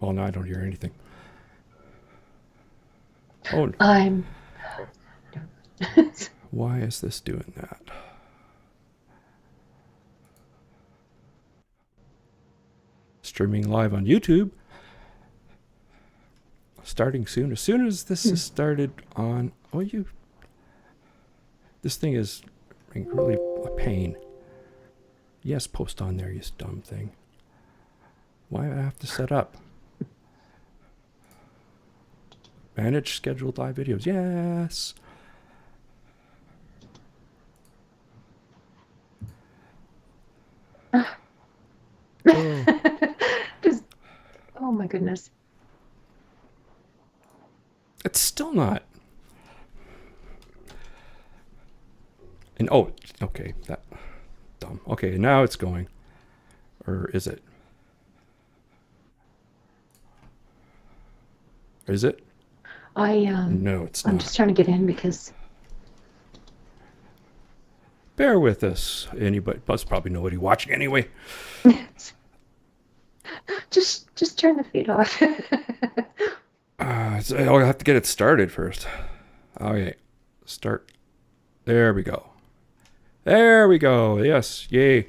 Well, now I don't hear anything. Oh, I'm. why is this doing that? Streaming live on YouTube. Starting soon. As soon as this is started on. Oh, you. This thing is really a pain. Yes, post on there, you dumb thing. Why do I have to set up? Manage scheduled live videos. Yes. Oh, Just, oh my goodness. it's still not. And oh, okay, that dumb. Okay, now it's going. Or is it? Is it? I No, it's I'm not. just trying to get in because Bear with us. Anybody? Plus, probably nobody watching anyway. just turn the feed off. I'll have to get it started first. Okay, start. There we go. There we go. Yes, yay.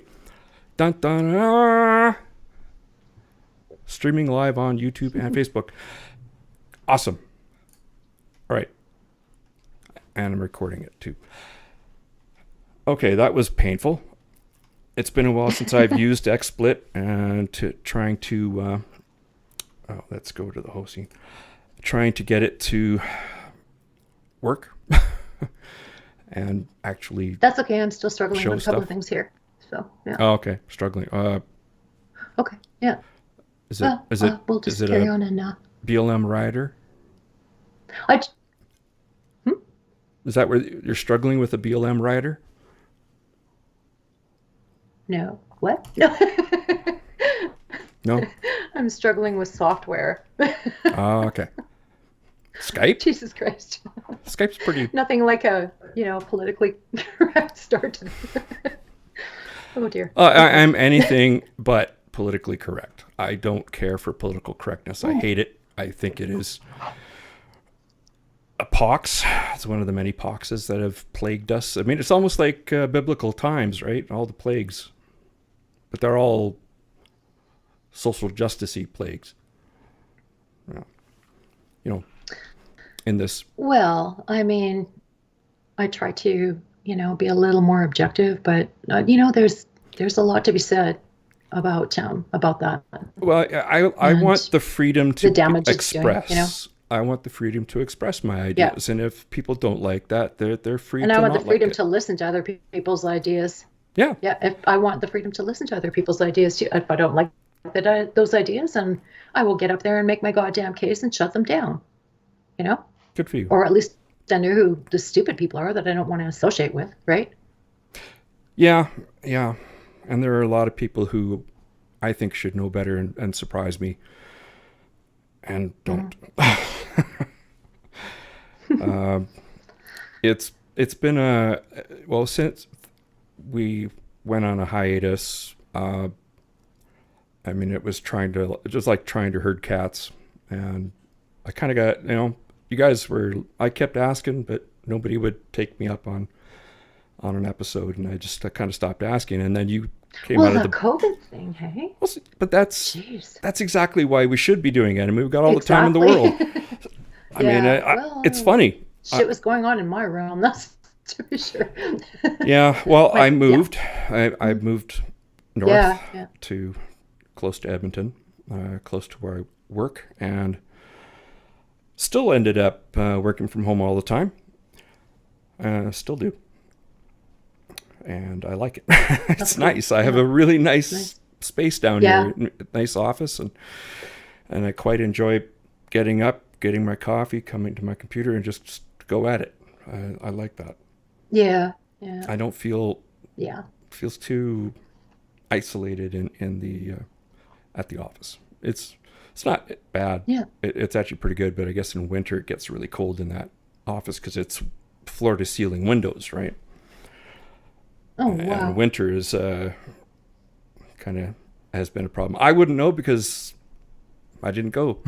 Dun dun. Streaming live on YouTube and Facebook. Awesome. All right. And I'm recording it too. Okay, that was painful. It's been a while since I've used XSplit and trying to. Let's go to the hosting. Trying to get it to work and actually That's okay. I'm still struggling show with a couple stuff. of things here. So yeah. Oh, okay, struggling. Okay. Yeah. Is it is it We'll is just it carry a on and BLM rider? I. Hmm? Is that where you're struggling with a BLM rider? No. What? No. No. I'm struggling with software. Okay. Skype. Jesus Christ. Skype's pretty. Nothing like a, politically correct start to Oh dear. Okay. I'm anything but politically correct. I don't care for political correctness. I hate it. I think it is a pox. It's one of the many poxes that have plagued us. I mean, it's almost like biblical times, right? All the plagues, but they're all social justicey plagues. You know, in this. Well, I mean, I try to, be a little more objective, but there's a lot to be said about that Well, I want and the freedom the to damage it's doing. express. I want the freedom to express my Yeah. ideas, and if people don't like that, they're free And I to want the not like freedom it. to listen to other people's ideas. Yeah, Yeah, if I want the freedom to listen to other people's ideas too. If I don't like those ideas, and I will get up there and make my goddamn case and shut them down, you know? good for you. Or at least I know who the stupid people are that I don't want to associate with, right? Yeah, yeah. And there are a lot of people who I think should know better and surprise me and don't. It's been a well since we went on a hiatus. I mean, it was just like trying to herd cats, and I kind of got you guys were. I kept asking, but nobody would take me up on an episode, and I just kind of stopped asking, and then you came Well, out of the the. COVID thing, hey? Well, but Jeez. that's exactly why we should be doing it. I mean, we've got all the time in the Exactly. world. I mean, Yeah, it's well, funny. shit was going on in my realm, that's to be sure. Yeah, well, I Yeah. moved. I moved north Yeah, yeah. to close to Edmonton, close to where I work, and still ended up working from home all the time. Still do, and I like it. That's It's cool. nice. I have Yeah, a really nice. nice space down Yeah. here, nice office, and I quite enjoy getting up, getting my coffee, coming to my computer, and just go at it. I like that. Yeah. Yeah. I don't Yeah. feels too isolated in the at the office. It's not bad. Yeah. It's actually pretty good, but I guess in winter it gets really cold in that office because it's floor to ceiling windows, right? Oh, And wow. winter is kind of has been a problem. I wouldn't know because I didn't go.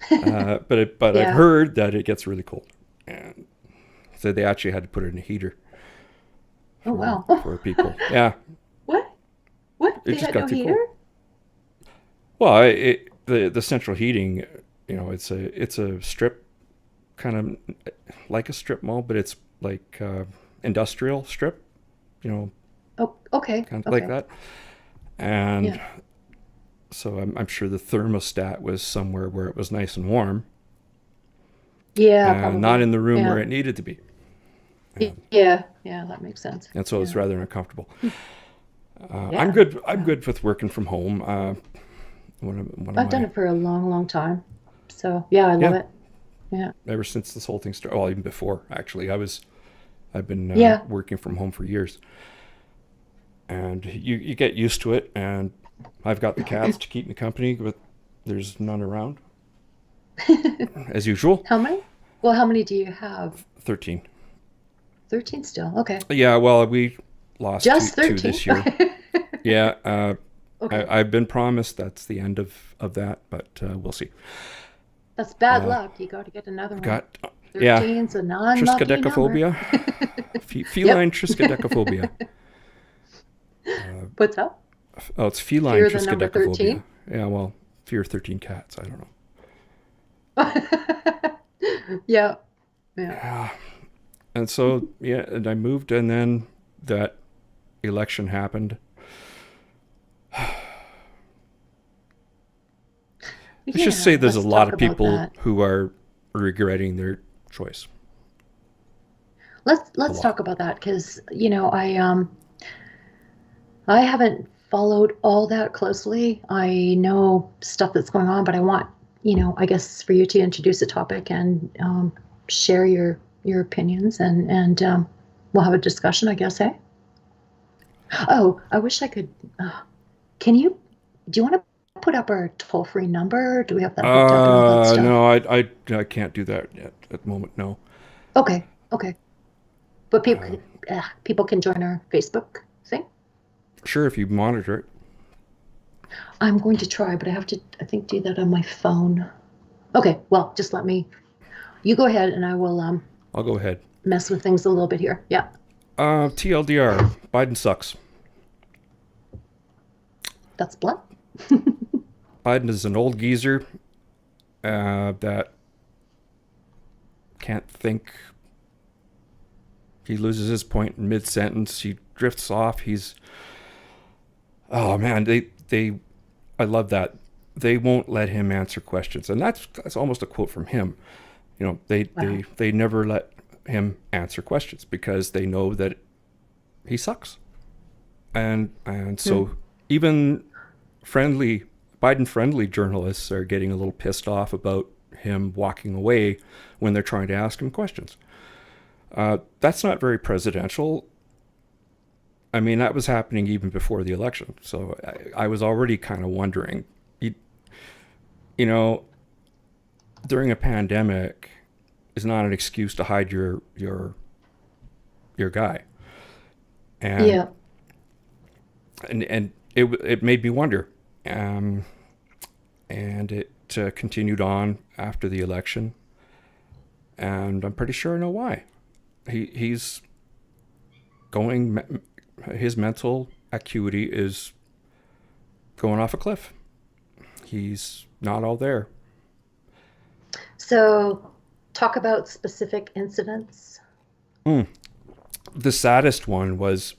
But I've Yeah. heard that it gets really cold, and so they actually had to put it in a heater Oh for wow. Oh, for people. Yeah, what? What? it They just had no got too heater? cold. Well, the central heating, it's a strip, kind of like a strip mall, but it's like industrial strip, you know, Oh, okay. kind of like Okay. that. And Yeah. so I'm sure the thermostat was somewhere where it was nice and warm, Yeah, and not probably. in the room where Yeah. it needed to be. And, Yeah. Yeah, that makes sense. and so it's Yeah. rather uncomfortable. I'm Yeah. good. I'm Yeah. good with working from home. One of I've done my it for a long, long time. So, yeah, I love yeah, it. Yeah. ever since this whole thing started. Well, even before actually, I've been Yeah. working from home for years, and you get used to it. And I've got the cats to keep me company, but there's none around as usual. How many? Well, how many do you have? 13. 13 still. Okay. Yeah, well, we lost Just two 13? this year. Yeah, Okay. I've been promised that's the end of that, but we'll see. That's bad Uh, luck. You got to get another one. got yeah, 13's an unlucky number. triskaidekaphobia, Yep. feline triskaidekaphobia. Uh, What's up? oh, it's feline Fear the number triskaidekaphobia. 13? Yeah, well, fear 13 cats. I don't know. Yeah. Yeah. Yeah, and so yeah, and I moved, and then that election happened. Let's just say Yeah. there's a Let's lot talk of about people that. who are regretting their choice. Let's A let's lot. talk about that because I haven't followed all that closely. I know stuff that's going on, but I want, I guess for you to introduce a topic and share your opinions and we'll have a discussion, I guess, hey? Oh, I wish I could. Can you? Do you want to put up our toll-free number? Do we have that hooked up and all that stuff? No, I can't do that yet at the moment. No. Okay, okay. But Uh, people can join our Facebook thing. sure, if you monitor it, I'm going to try, but I have to, I think, do that on my phone. Okay, well, just let me. You go ahead, and I will I'll go ahead. mess with things a little bit here. Yeah, TLDR, Biden sucks. that's blunt. Biden is an old geezer that can't think. He loses his point in mid-sentence. He drifts off. Oh man, I love that. They won't let him answer questions, and that's almost a quote from him. Wow. They never let him answer questions because they know that he sucks, and Hmm. so even friendly Biden friendly journalists are getting a little pissed off about him walking away when they're trying to ask him questions. That's not very presidential. I mean, that was happening even before the election. So I was already kind of wondering, you, you know, during a pandemic is not an excuse to hide your guy. And Yeah. and it made me wonder. Um, and it continued on after the election. And I'm pretty sure I know why. He's going, his mental acuity is going off a cliff. He's not all there. So, talk about specific incidents. Mm. The saddest one was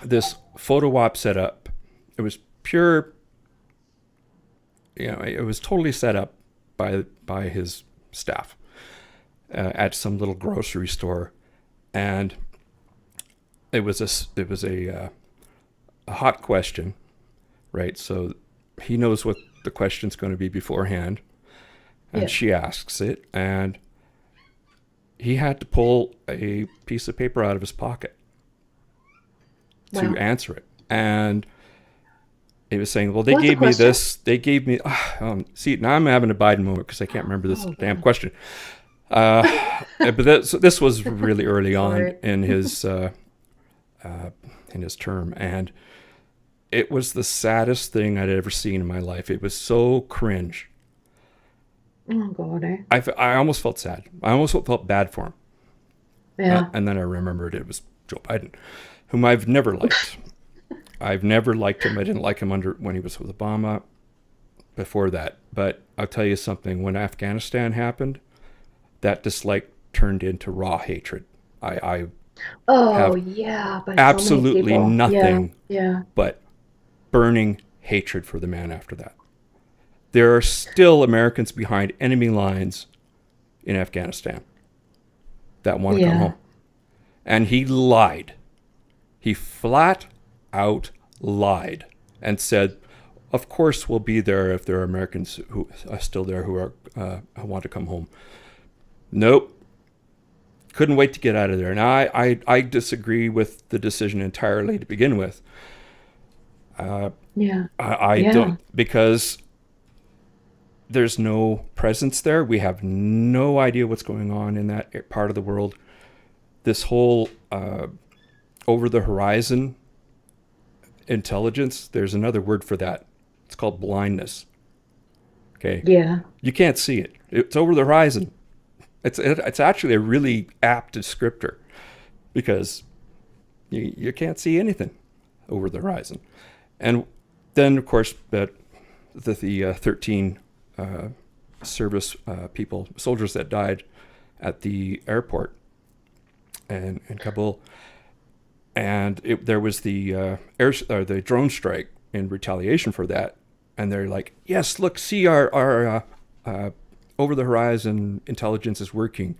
this photo op set up. It was pure, it was totally set up by his staff at some little grocery store, and a hot question, right? So he knows what the question's going to be beforehand, and Yeah. she asks it, and he had to pull a piece of paper out of his pocket to Wow. answer it. And he was saying, well, they What's the gave me question? this, they gave me, see, now I'm having a Biden moment because I can't remember this Oh, damn God. question. Uh, but this was really early on Sorry. in his term, and it was the saddest thing I'd ever seen in my life. It was so cringe. Oh God. I almost felt sad. I almost felt bad for him. Yeah. And then I remembered it was Joe Biden, whom I've never liked. I've never liked him. I didn't like him when he was with Obama before that. But I'll tell you something. When Afghanistan happened, that dislike turned into raw hatred. I Oh have yeah, by so many absolutely people. Yeah. nothing Yeah. but burning hatred for the man after that. There are still Americans behind enemy lines in Afghanistan that want to come Yeah. home. And he lied. He flat out lied and said, of course we'll be there if there are Americans who are still there who who want to come home. Nope. Couldn't wait to get out of there. Now, I disagree with the decision entirely to begin with. Yeah. I Yeah. don't, because there's no presence there. We have no idea what's going on in that part of the world. This whole over the horizon intelligence, there's another word for that. It's called blindness. Okay. Yeah. You can't see it. It's over the horizon. It's actually a really apt descriptor because you can't see anything over the horizon. And then, of course, that the 13 service soldiers that died at the airport in Kabul, and there was the the drone strike in retaliation for that, and they're like, yes, look, see our over the horizon intelligence is working.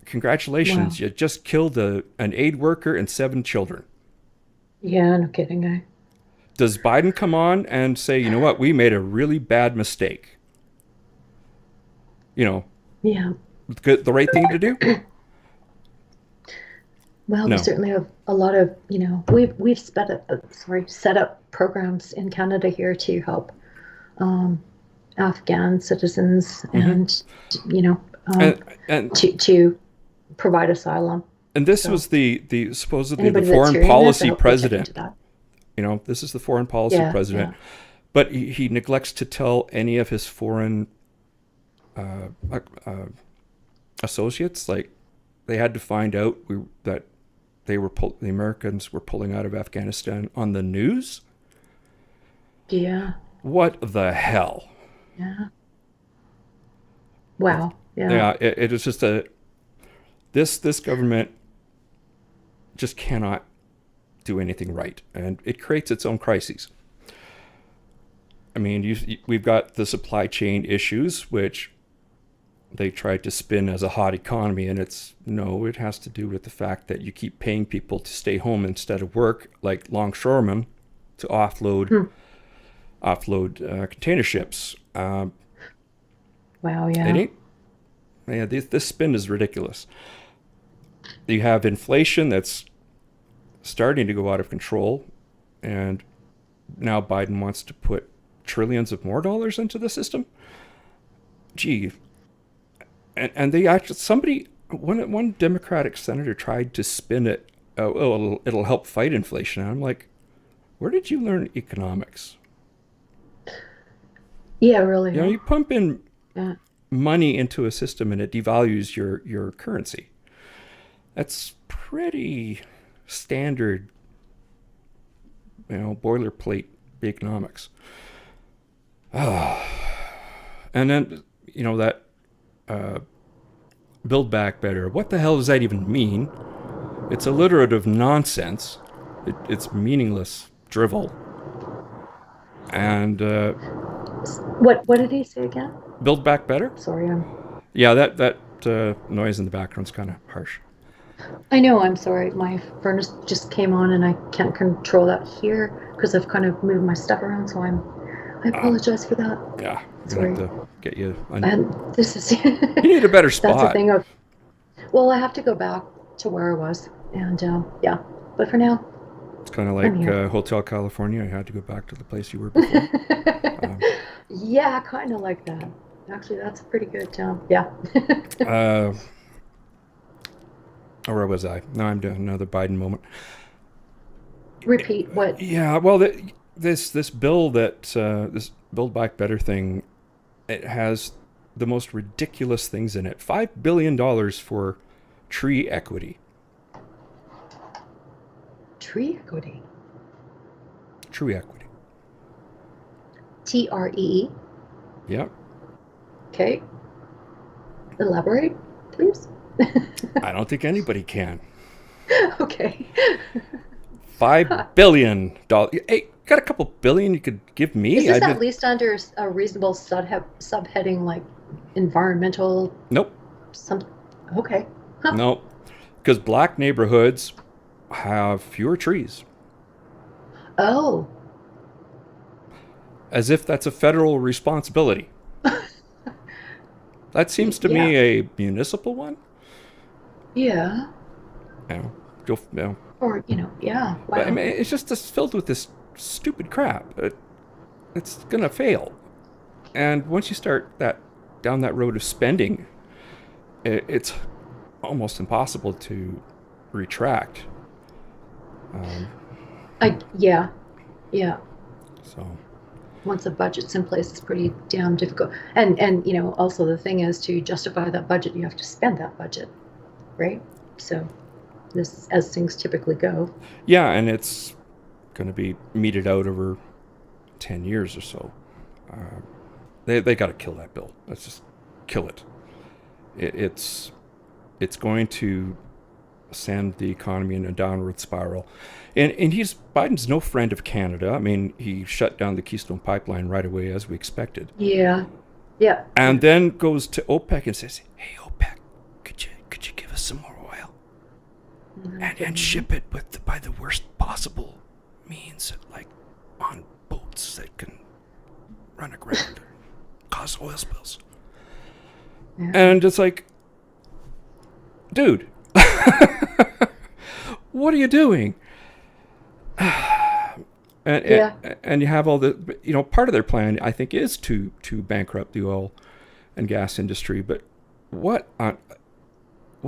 Congratulations, Wow. you just killed an aid worker and 7 children. Yeah. No kidding. Does Biden come on and say, you know what, we made a really bad mistake? You know, Yeah. the right thing to do? Well, we No. certainly have a lot of, we've set up programs in Canada here to help Afghan citizens Mm-hmm. and, you know, um, And to provide asylum. this So was the supposedly the anybody that's foreign hearing this, I policy hope they check president. into that. You know, this is the foreign policy Yeah. president, Yeah. but he neglects to tell any of his foreign uh, uh, associates. Like, they had to find out that the Americans were pulling out of Afghanistan on the news. Yeah. What the hell? Yeah. Wow. Yeah. Yeah, it is just this government just cannot do anything right, and it creates its own crises. I mean, we've got the supply chain issues, which they tried to spin as a hot economy, and it has to do with the fact that you keep paying people to stay home instead of work, like longshoremen, to offload container ships. Wow. It Yeah. ain't. Yeah, this spin is ridiculous. You have inflation that's starting to go out of control, and now Biden wants to put trillions of more dollars into the system. Gee, and they actually one Democratic senator tried to spin it. Oh, it'll help fight inflation. And I'm like, where did you learn economics? Yeah. Really. You know, you pump in Yeah. money into a system and it devalues your currency. That's pretty standard, boilerplate economics. And then, that Build Back Better. What the hell does that even mean? It's alliterative nonsense. It's meaningless drivel. And What did he say again? Build Back Better? Sorry. Yeah, that noise in the background's kind of harsh. I know. I'm sorry. My furnace just came on, and I can't control that here because I've kind of moved my stuff around. So I apologize for that. Yeah, I'm Sorry. gonna have to get you. And this is You need a better that's the spot. thing of. Well, I have to go back to where I was, and yeah. But for now, It's kind of I'm like here. Hotel California. I had to go back to the place you were before. Yeah, kind of like that. Actually, that's a pretty good. Yeah. Or where was I? No, I'm doing another Biden moment. Repeat what? Yeah, well, this bill that this Build Back Better thing, it has the most ridiculous things in it. $5 billion for tree equity. Tree equity. Tree equity. TREE. Yeah. Okay. Elaborate, please. I don't think anybody can. Okay. $5 billion. Hey, got a couple billion you could give me? Is this I'd at be, least under a reasonable subheading like environmental nope, some? Okay. Huh. nope. Because black neighborhoods have fewer trees. Oh. As if that's a federal responsibility. That seems to Yeah. me a municipal one. Yeah. You know, you know. Or yeah. But I Wow. mean, it's just filled with this stupid crap. It's gonna fail. And once you start down that road of spending, it's almost impossible to retract. Um, Yeah. Yeah. so Once a budget's in place, it's pretty damn difficult. And also the thing is, to justify that budget, you have to spend that budget, right? So this, as things typically go. yeah, and it's going to be meted out over 10 years or so. They got to kill that bill. Let's just kill it. It's going to send the economy in a downward spiral. And Biden's no friend of Canada. I mean, he shut down the Keystone Pipeline right away, as we expected. Yeah. Yeah. And then goes to OPEC and says, "Hey, OPEC, could you give us some more oil and ship it by the worst possible means, like on boats that can run aground, cause oil spills." Yeah. And it's like, dude, what are you doing? And you have all the, part of their plan, I think, is to bankrupt the oil and gas industry. But what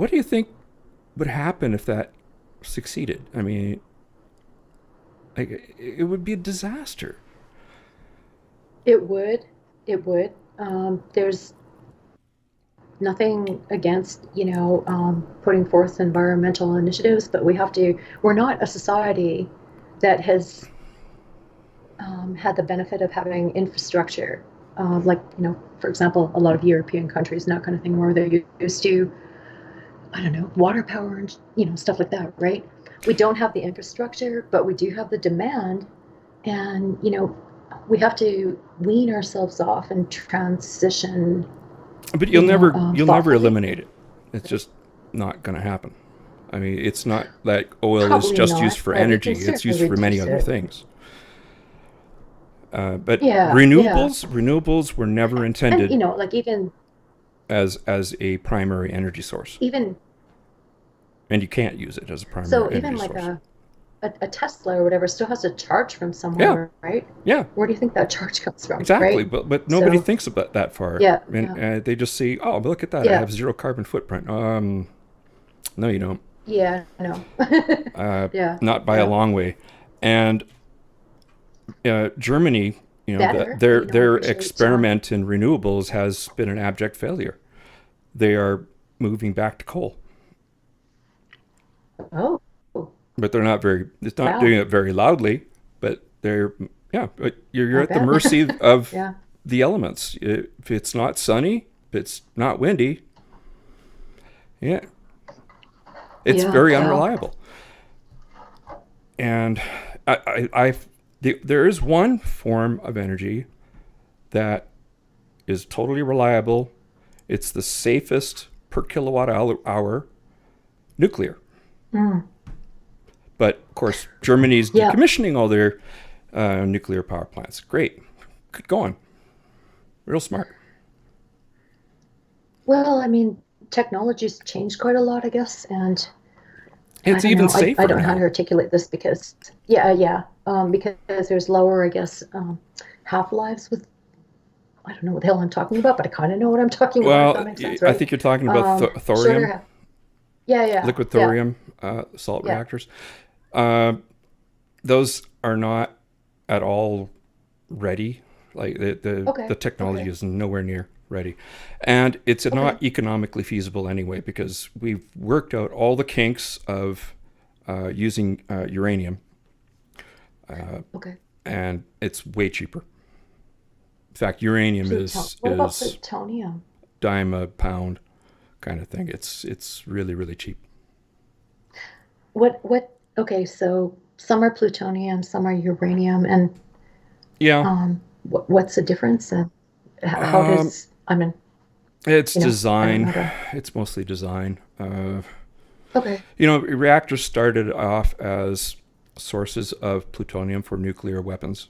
do you think would happen if that succeeded? I mean, like, it would be a disaster. It would. It would. There's nothing against, putting forth environmental initiatives, but we're not a society that has had the benefit of having infrastructure. Like, for example, a lot of European countries and that kind of thing, where they're used to, I don't know, water power and, stuff like that, right? We don't have the infrastructure, but we do have the demand. And, we have to wean ourselves off and transition. But you'll never thoughtfully. eliminate it. It's just not going to happen. I mean, it's not like oil Probably is just not, used for but we energy. can It's used certainly for many reduce other it. things. But Yeah, renewables were never and intended like as a primary energy source, even and you can't use it as a so primary even energy like source. a Tesla or whatever still has to charge from Yeah, somewhere, right? yeah, Where do you think that charge comes from, exactly. right? But nobody So thinks about that far, yeah, and yeah, they just see, oh, but look at that, I yeah, have zero carbon footprint. No, you don't. yeah, no, Uh, yeah, Not by a yeah. long way. And Germany, Better, I their appreciate. experiment in renewables has been an abject failure. They are moving back to coal, Oh, but they're not very. It's not doing wow, it very loudly, but they're, yeah. But you're I at the bet. mercy of Yeah, the elements. If it's not sunny, if it's not windy, yeah, it's yeah, very wow. unreliable. And there is one form of energy that is totally reliable. It's the safest per kilowatt hour, nuclear. Mm, But of course, Germany's yeah. decommissioning all their nuclear power plants. Great, good going, real smart. Well, I mean, technology's changed quite a lot, I guess, and I It's don't even know. I safer don't know how to now. articulate this because, yeah, because there's lower, I guess, half-lives with, I don't know what the hell I'm talking about, but I kind of know what I'm talking about, if that Well, makes sense, I right? think you're talking about Shorter, thorium, yeah, yeah, liquid yeah, thorium, salt yeah, reactors. Uh, those are not at all ready. Like the Okay. technology Okay. is nowhere near ready, and it's Okay. not economically feasible anyway because we've worked out all the kinks of using uranium, Okay. and it's way cheaper. In fact, uranium What about is plutonium? dime a pound kind of thing. It's really really cheap. Okay, so some are plutonium, some are uranium, and Yeah, what's the difference? And how um, does, I mean, it's I don't design. know the, It's mostly design. okay. Reactors started off as sources of plutonium for nuclear weapons,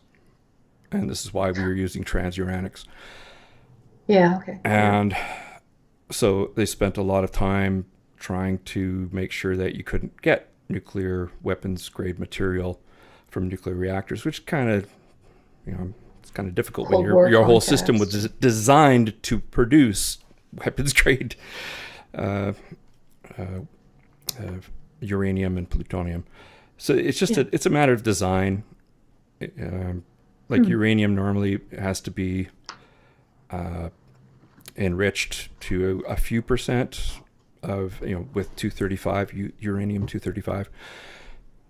and this is why we were using transuranics. Yeah, okay. Yeah. And so they spent a lot of time trying to make sure that you couldn't get nuclear weapons grade material from nuclear reactors, which kind of, it's kind of difficult when Cold War your whole system was context. designed to produce weapons grade uh, uh, uh, uranium and plutonium. So it's just Yeah. it's a matter of design. Um, like Hmm. uranium normally has to be uh, enriched to a few percent of with 235 uranium 235,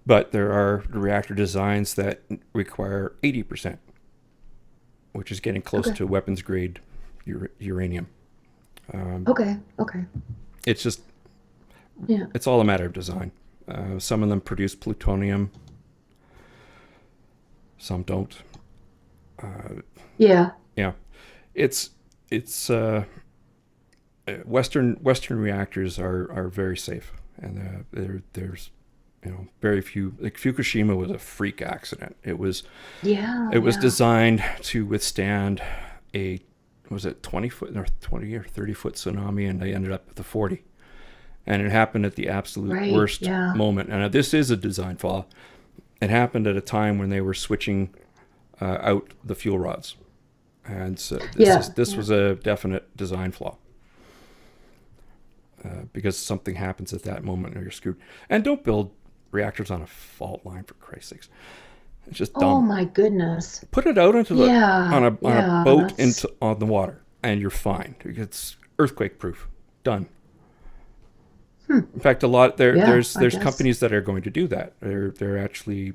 but there are reactor designs that require 80%, which is getting close Okay. to weapons grade uranium. Um, Okay. Okay. it's just Yeah. it's all a matter of design. Some of them produce plutonium, some don't. Uh, Yeah. yeah, it's it's Western reactors are very safe, and there's very few. Like Fukushima was a freak accident. Yeah. It was Yeah. designed to withstand a, was it 20 foot or 20 or 30 foot tsunami, and they ended up with a 40, and it happened at the absolute Right. worst Yeah. moment. And this is a design flaw. It happened at a time when they were switching out the fuel rods, and so Yeah. this Yeah. was a definite design flaw. Because something happens at that moment, or you're screwed. And don't build reactors on a fault line, for Christ's sakes. It's just Oh dumb. my goodness. Put it out into the Yeah. on a Yeah. boat That's, into on the water, and you're fine. It's earthquake proof. Done. hmm. In fact, a lot Yeah, I there's guess. companies that are going to do that. They're actually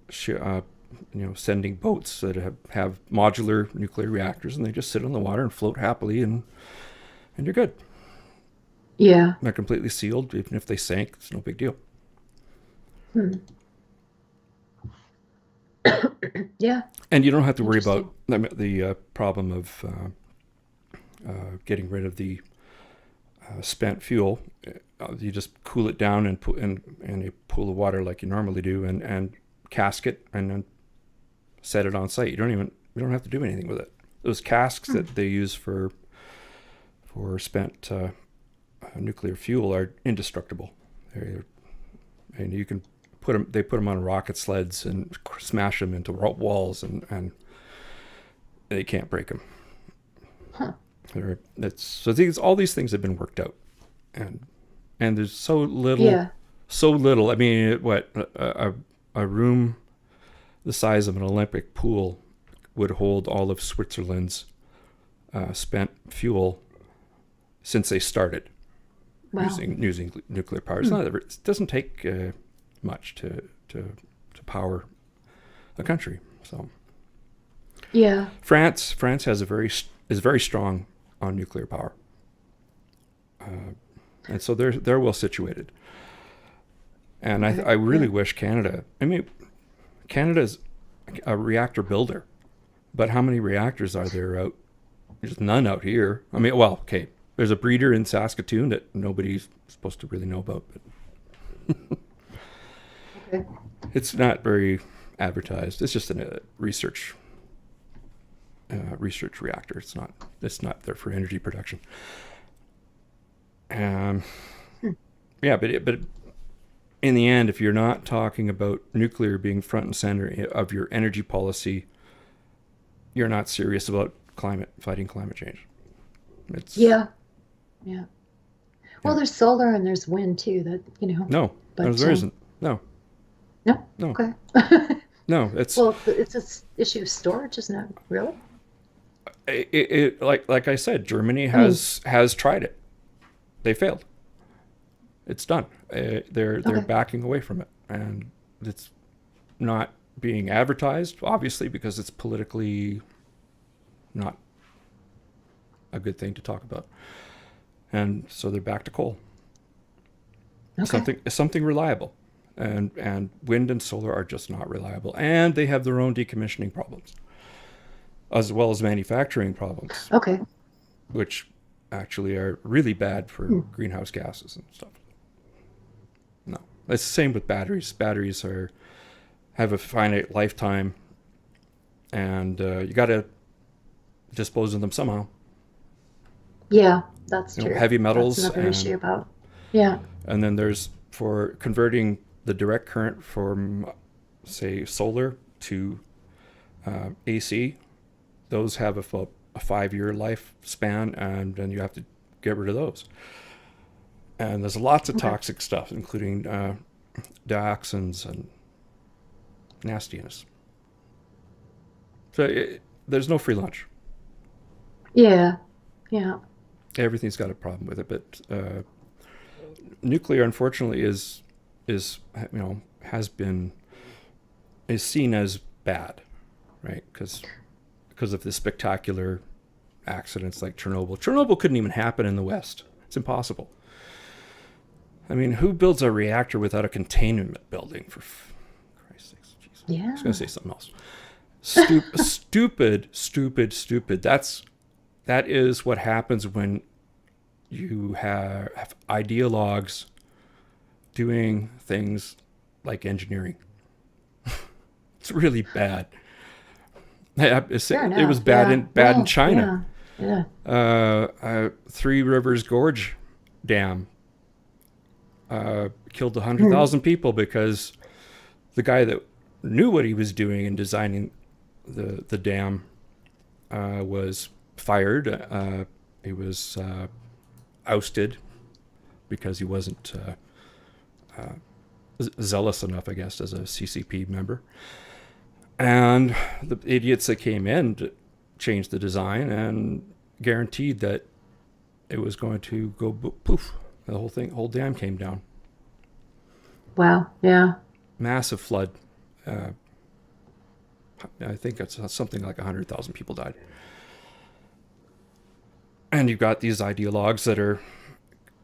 sending boats that have modular nuclear reactors, and they just sit on the water and float happily, and you're good. Yeah. They're completely sealed. Even if they sank, it's no big deal. Hmm. Yeah. And you don't have to worry about Interesting. the problem of getting rid of the spent fuel. You just cool it down and put in a pool of water like you normally do, and cask it, and then set it on site. You don't have to do anything with it. Those casks Hmm. that they use for spent nuclear fuel are indestructible. They're, and you can put them. They put them on rocket sleds and smash them into walls, and they can't break them. Huh. All these things have been worked out, and there's Yeah. so little. I mean, what a room the size of an Olympic pool would hold all of Switzerland's spent fuel since they started Wow. using nuclear power. Hmm. It doesn't take much to power the country. So Yeah. France has is very strong on nuclear power, and so they're well situated. And Okay. I really Yeah. wish Canada. I mean, Canada's a reactor builder, but how many reactors are there out? There's none out here. I mean, well, okay, there's a breeder in Saskatoon that nobody's supposed to really know about, but Okay. it's not very advertised. It's just a research reactor. It's not there for energy production. Um, Hmm. yeah, but in the end, if you're not talking about nuclear being front and center of your energy policy, you're not serious about fighting climate change. It's Yeah. Yeah. Well, yeah. there's solar and there's wind too, that, No, but there isn't. No, No? No, Okay. no, it's Well, it's an issue of storage, isn't it? Really? like I said, Germany I mean, has tried it. They failed. It's done. They're okay. backing away from it, and it's not being advertised, obviously, because it's politically not a good thing to talk about. And so they're back to coal. Okay. Something reliable, and wind and solar are just not reliable, and they have their own decommissioning problems, as well as manufacturing problems, Okay. which actually are really bad for Hmm. greenhouse gases and stuff. No, it's the same with batteries. Batteries have a finite lifetime, and you got to dispose of them somehow. Yeah, that's true. Heavy That's metals, another issue about. Yeah. and then there's for converting the direct current from, say, solar to AC. Those have a 5-year lifespan, and then you have to get rid of those. And there's lots of Okay. toxic stuff, including dioxins and nastiness. So there's no free lunch. Yeah. Yeah. Everything's got a problem with it, but nuclear, unfortunately, is is seen as bad, right? Because of the spectacular accidents like Chernobyl. Chernobyl couldn't even happen in the West. It's impossible. I mean, who builds a reactor without a containment building? For Christ's sakes, Jesus. I Yeah. was going to say something else. Stupid. That is what happens when you have ideologues doing things like engineering. It's really bad. Fair It was enough. bad Yeah. in Well, China. yeah. Yeah. Three Rivers Gorge Dam killed Hmm. 100,000 people because the guy that knew what he was doing in designing the dam was fired. He was ousted because he wasn't zealous enough, I guess, as a CCP member. And the idiots that came in changed the design and guaranteed that it was going to go poof. The whole dam came down. Wow. Yeah. Massive flood. I think it's something like 100,000 people died. And you've got these ideologues that are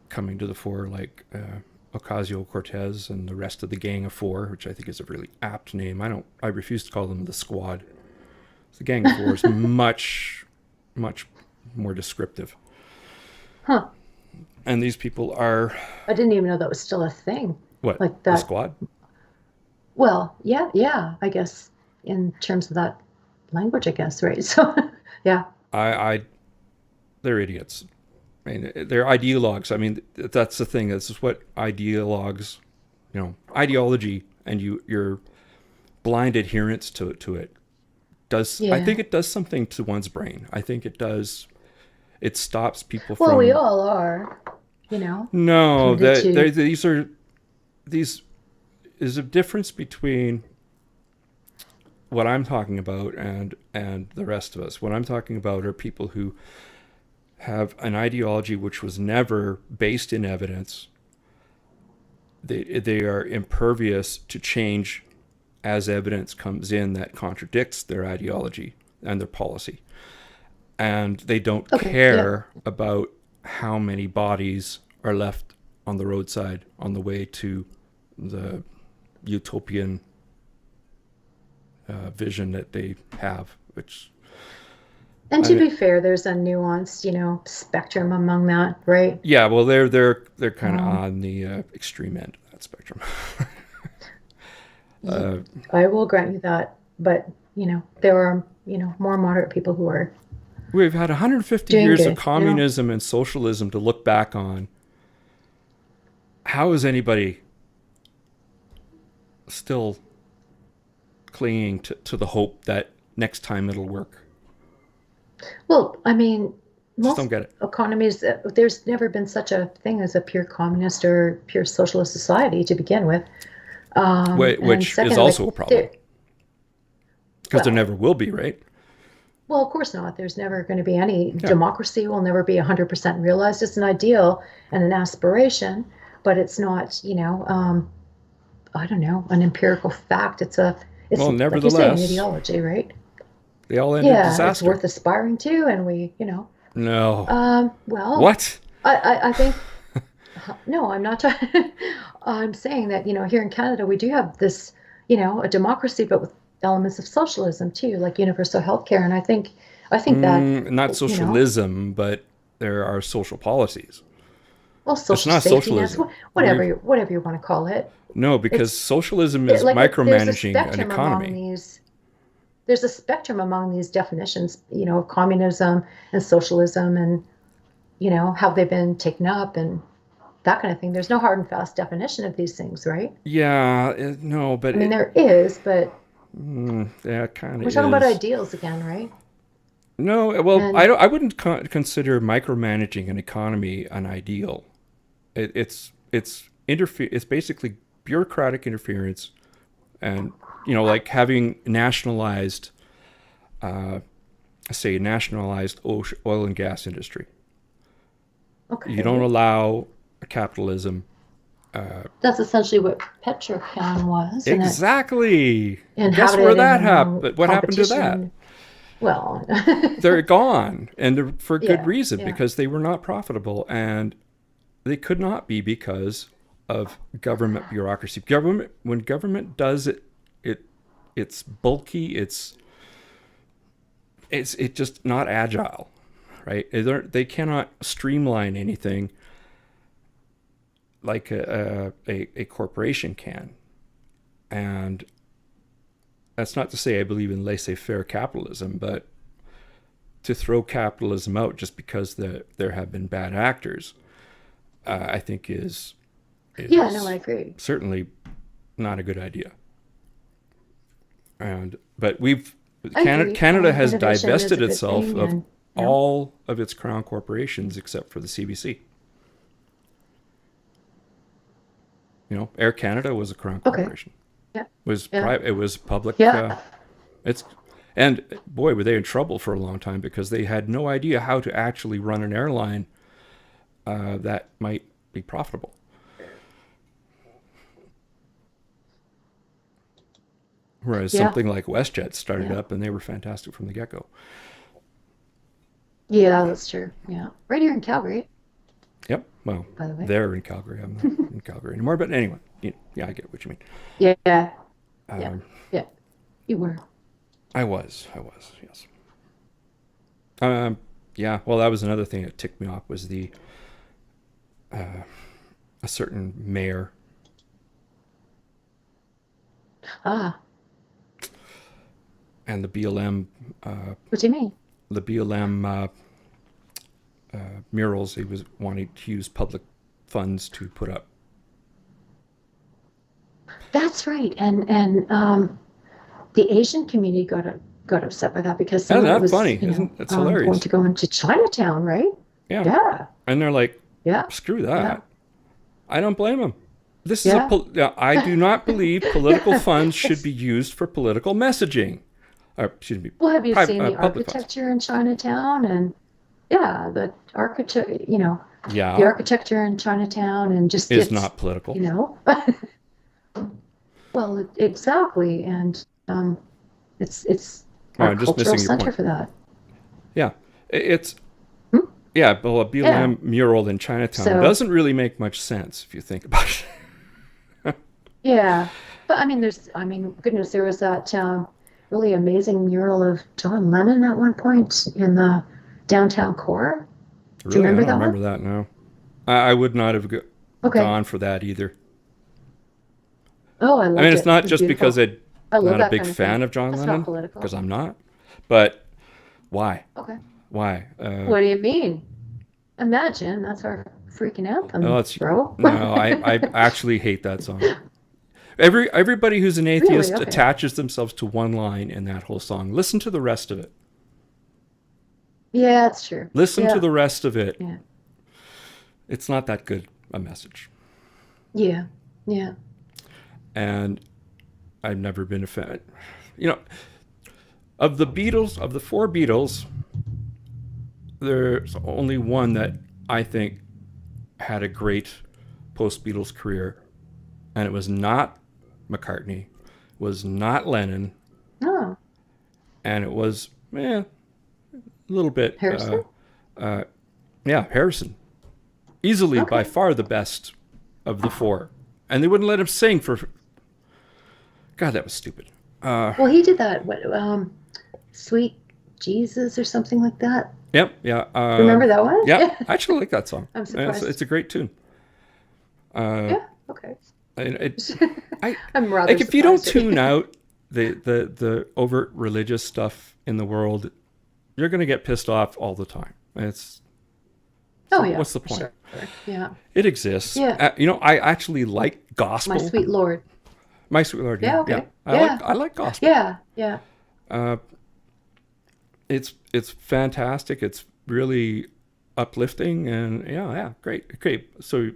coming to the fore, like Ocasio-Cortez and the rest of the Gang of Four, which I think is a really apt name. I refuse to call them the Squad. The Gang of Four is much more descriptive. Huh. And these people are I didn't even know that was still a thing. what? Like The that. Squad? Well, yeah. Yeah. I guess in terms of that language, I guess, right? So, yeah. I they're idiots. I mean, they're ideologues. I mean, that's the thing. This is what ideologues, ideology and your blind adherence to it does. I Yeah. think it does something to one's brain. I think it does. It stops people Well, we from. all are, you know, No, tended to. these is a difference between what I'm talking about and the rest of us. What I'm talking about are people who have an ideology which was never based in evidence. They are impervious to change as evidence comes in that contradicts their ideology and their policy. And they don't Okay. Yeah. care about how many bodies are left on the roadside on the way to the utopian vision that they have, which And I to mean, be fair, there's a nuanced, spectrum among that, right? yeah, well, they're kind of Um, on the extreme end of that spectrum. y- I will grant you that, but there are, more moderate people who are We've had 150 doing years of good. communism and socialism to look back on. How is anybody still clinging to the hope that next time it'll work? Well, I mean, Just don't most get it. economies, there's never been such a thing as a pure communist or pure socialist society to begin with. And Which is secondly, also a problem because there well, never will be, right? well, of course not. There's never going to be any Yeah. democracy. Will never be 100% realized. It's an ideal and an aspiration, but it's not. I don't know, an empirical fact. It's Well, like you say, an nevertheless, ideology, right? they all end in Yeah, it's disaster. worth aspiring to, and No. well, What? I think no, I'm not talking. I'm saying that here in Canada we do have this, a democracy, but with elements of socialism too, like universal health care, and I think that Not you know, socialism, but there are social policies. well, It's social not safety nets, socialism. whatever you want to call it. No, because It's socialism is there's a micromanaging an spectrum among economy. these. There's a spectrum among these definitions, of communism and socialism, and how they've been taken up and that kind of thing. There's no hard and fast definition of these things, right? Yeah, no, but I mean, there is, but yeah, it kind of we're talking about is. ideals again, right? No, well, I And don't. I wouldn't consider micromanaging an economy an ideal. It's interfere. It's basically bureaucratic interference, and like having nationalized, say, nationalized oil and gas industry. You don't okay, allow capitalism. that's essentially what Petrochem was, Exactly. and Guess how where did it that among happened? What happened to that? competition? Well, They're gone, and for good yeah, reason, yeah, because they were not profitable, and they could not be because of government bureaucracy. When government does it, it it's bulky. It's just not agile, right? They cannot streamline anything like a corporation can. And that's not to say I believe in laissez-faire capitalism, but to throw capitalism out just because there have been bad actors, I think yeah. No, I is agree. certainly not a good idea. But I agree. Canada has Innovation is divested a good itself thing, of and all of its crown corporations except for the CBC. Air Canada was a crown okay, corporation. yeah, Was yeah, private. It was public. yeah. It's and boy, were they in trouble for a long time because they had no idea how to actually run an airline that might be profitable. Whereas Yeah, something like WestJet started yeah, up and they were fantastic from the get go. yeah. That's true. Yeah, right here in Calgary, Yep. Well, by the way. they're in Calgary. I'm not in Calgary anymore. But anyway, yeah, I get what you mean. Yeah, yeah, yeah, Um, yeah. You were. I was, yes. Um, yeah. Well, that was another thing that ticked me off was a certain mayor Ah, and what do you mean? the BLM murals he was wanting to use public funds to put up. That's right. And the Asian community got upset by that because some Isn't of it that was, funny? Isn't that's going hilarious? to go into Chinatown, right? Yeah. Yeah, And they're like, yeah, screw yeah, that. I don't blame them. This is yeah. yeah, I do not believe political funds should It's be used for political messaging. Or, excuse me, well, have you seen the public funds. architecture in Chinatown? And yeah, the architecture, the Yeah, architecture in Chinatown, and just is it's, not political. you know, well, exactly, and it's Oh, our I'm just cultural missing your center point. for that. Yeah, it's Hmm? yeah, but a Yeah. BLM mural in Chinatown So doesn't really make much sense if you think about it. yeah, but goodness, there was that really amazing mural of John Lennon at one point in the downtown core. Do you Really, I remember don't that remember one? that. No, I would not have Okay. gone for that either. Oh, I I mean, loved it's it. not It was just because beautiful. I'm I love not a that big kind of thing. fan of John That's not Lennon, because political. I'm not. But why? Okay. Why? What do you mean? Imagine that's our freaking No, anthem, it's bro. no. I actually hate that song. Everybody who's an Really? atheist Okay. attaches themselves to one line in that whole song. Listen to the rest of it. Yeah, it's true. Listen to Yeah. the rest of it. Yeah. It's not that good a message. Yeah. Yeah. and I've never been a fan. You know, of the Beatles, of the four Beatles, there's only one that I think had a great post-Beatles career, and it was not McCartney, was not Lennon, Oh, and it was a little bit Harrison? yeah, Harrison, easily by Okay. far the best of the four, and they wouldn't let him sing for. God, that was stupid. Well, he did that. What, Sweet Jesus or something like that. Yep, yeah, Remember that one? yeah. I actually like that song. I'm It's, surprised. it's a great tune. Yeah. Okay. And I I'm rather like if you don't surprised. tune out the overt religious stuff in the world, you're gonna get pissed off all the time. It's Oh yeah. what's the point? Sure. Yeah. It exists. Yeah. I actually like gospel. My sweet Lord. My sweet Lord. Yeah. Yeah, Okay. yeah. Yeah. I like gospel. Yeah. Yeah. It's fantastic. It's really uplifting, and great. So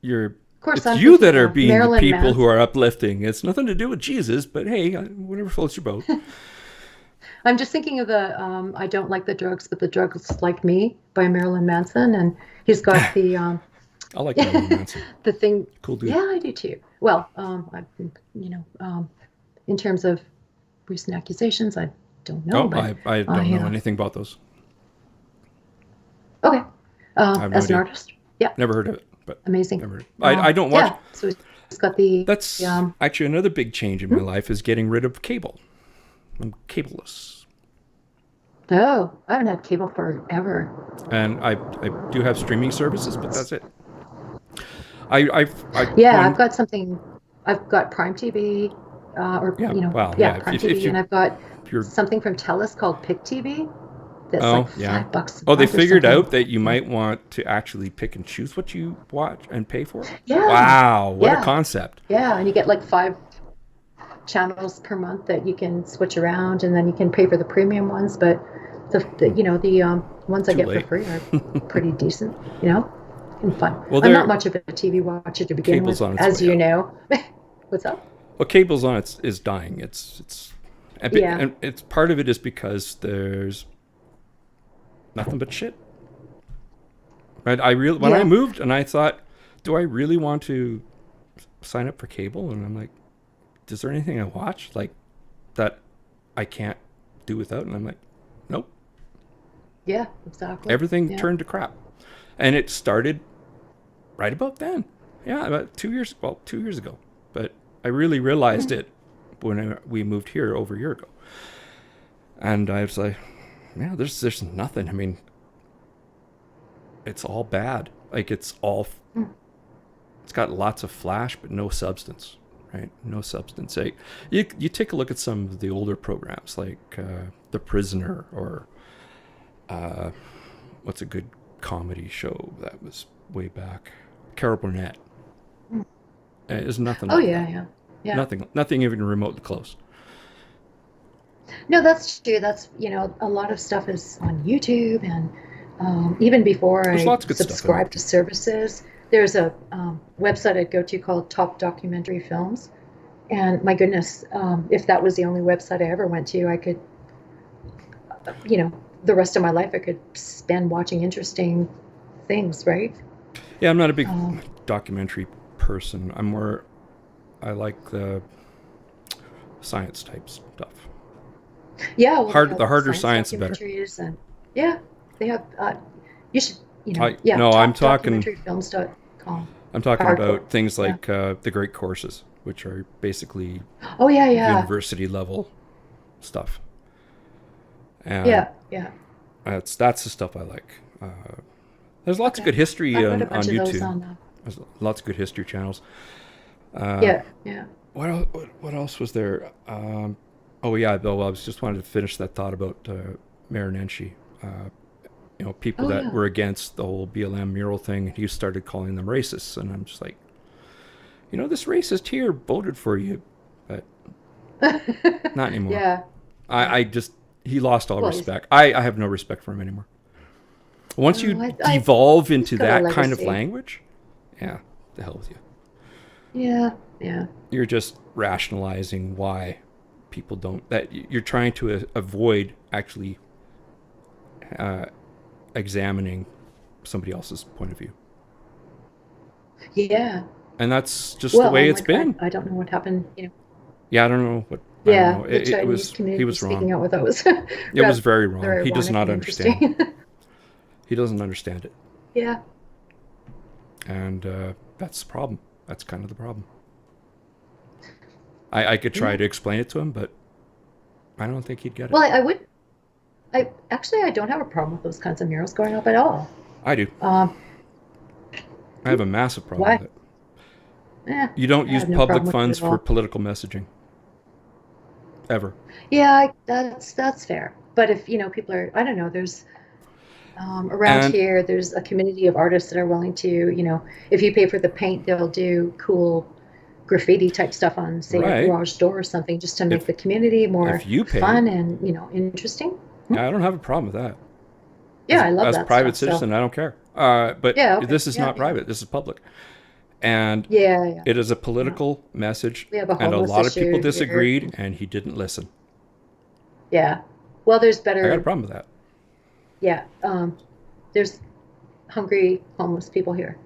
you're Of course, it's I'm you that thinking are of being the Marilyn people who Manson. are uplifting. It's nothing to do with Jesus, but hey, whatever floats your boat. I'm just thinking of the I don't like the drugs, but the drugs like me by Marilyn Manson, and he's got the I like Marilyn Manson. the thing. Cool dude. Yeah, I do too. Well, in terms of recent accusations, I don't know, Oh, but I don't know yeah. anything about those. Okay. I have no As an idea. artist, yeah, Never heard of it, but amazing. never heard. I don't watch. Yeah, so he's got the That's actually another big change in my life is getting rid of cable. I'm cableless. oh, I haven't had cable forever. And I do have streaming services, but that's it. I Yeah, when- I've got something. I've got Prime TV, Yeah, well, yeah, Prime if TV, you- and I've got if you're something from TELUS called Pick TV. That's Oh, like yeah. $5 a Oh, they month or figured something. out that you might want to actually pick and choose what you watch and pay for? Yeah. Wow, what a Yeah. concept. Yeah, and you get like 5 channels per month that you can switch around, and then you can pay for the premium ones. But the ones I Too get late. for free are pretty decent, and fun. Well, I'm they're- not much of a TV watcher to begin Cable's with, on its as way you out. know. What's up? Well, cable's on is dying. It's Yeah. and it's part of it is because there's nothing but shit. Right? When I Yeah. moved and I thought, do I really want to sign up for cable? And I'm like, is there anything I watch like that I can't do without? And I'm like, nope. Yeah, exactly. Everything Yeah. turned to crap. And it started right about then. Yeah, about 2 years ago. But I really realized it when we moved here over a year ago. And I was like, yeah, there's nothing. I mean, it's all bad. Like it's got lots of flash, but no substance, right? No substance. You take a look at some of the older programs like The Prisoner or what's a good comedy show that was way back? Carol Burnett. There's nothing Oh like yeah, that. yeah, yeah. Nothing even remotely close. No, that's true. That's a lot of stuff is on YouTube, and even before There's I lots of good stuff on subscribe to services, there's a website I'd go to called Top Documentary Films, and my goodness, if that was the only website I ever went to, I could, the rest of my life I could spend watching interesting things, right? Yeah, I'm not a big Um, documentary person. I like the science type stuff. Yeah, well, they The have harder science, the better. documentaries, and yeah, they have. You should, I'm talking topdocumentaryfilms.com. I'm talking Hardcore. about things like the great courses, which are basically Oh yeah, yeah, university level stuff. And yeah. that's the stuff I like. There's lots of Okay. good history I've got on a bunch of those YouTube. on. There's lots of good history channels. Yeah, yeah. What else was there? Oh yeah, though I was just wanted to finish that thought about Mayor Nenshi. People Oh, that yeah. were against the whole BLM mural thing. He started calling them racists, and I'm just like, this racist here voted for you, but not anymore. Yeah. He lost all Well, he's- respect. I have no respect for him anymore. Once you I- devolve into got a that kind of legacy. language, yeah, the hell with you. Yeah. Yeah. You're just rationalizing why people don't. That you're trying to avoid actually examining somebody else's point of view, Yeah. and that's just the Well, way and it's like I, been. I don't know what happened. Yeah, I don't know what. I don't Yeah, know. the It Chinese was he community was speaking wrong. out with that was It was very rather wrong. He does ironic not and understand. interesting. He doesn't understand it, Yeah. and that's the problem. That's kind of the problem. I could try Yeah. to explain it to him, but I don't think he'd get it. Well, I would. I actually I don't have a problem with those kinds of murals going up at all. I do. Um, I have a massive problem why? with it. Eh, You don't I use have no public problem with it funds at for all. political messaging ever. Yeah, that's fair. But if people are, I don't know, there's around And here, there's a community of artists that are willing to, if you pay for the paint, they'll do cool graffiti type stuff on, say, your right, garage door or something, just to make if the community if more you pay, fun and interesting. Hmm? I don't have a problem with that. Yeah, I love As a that private stuff. So citizen, I don't care. But yeah, okay, this is yeah, not yeah, private. This is public, and yeah, yeah, it is a yeah. political message. We have a And a homeless lot of people issue here. disagreed, and he didn't listen. Yeah. Well, there's I got a better. problem with that. Yeah. There's hungry homeless people here.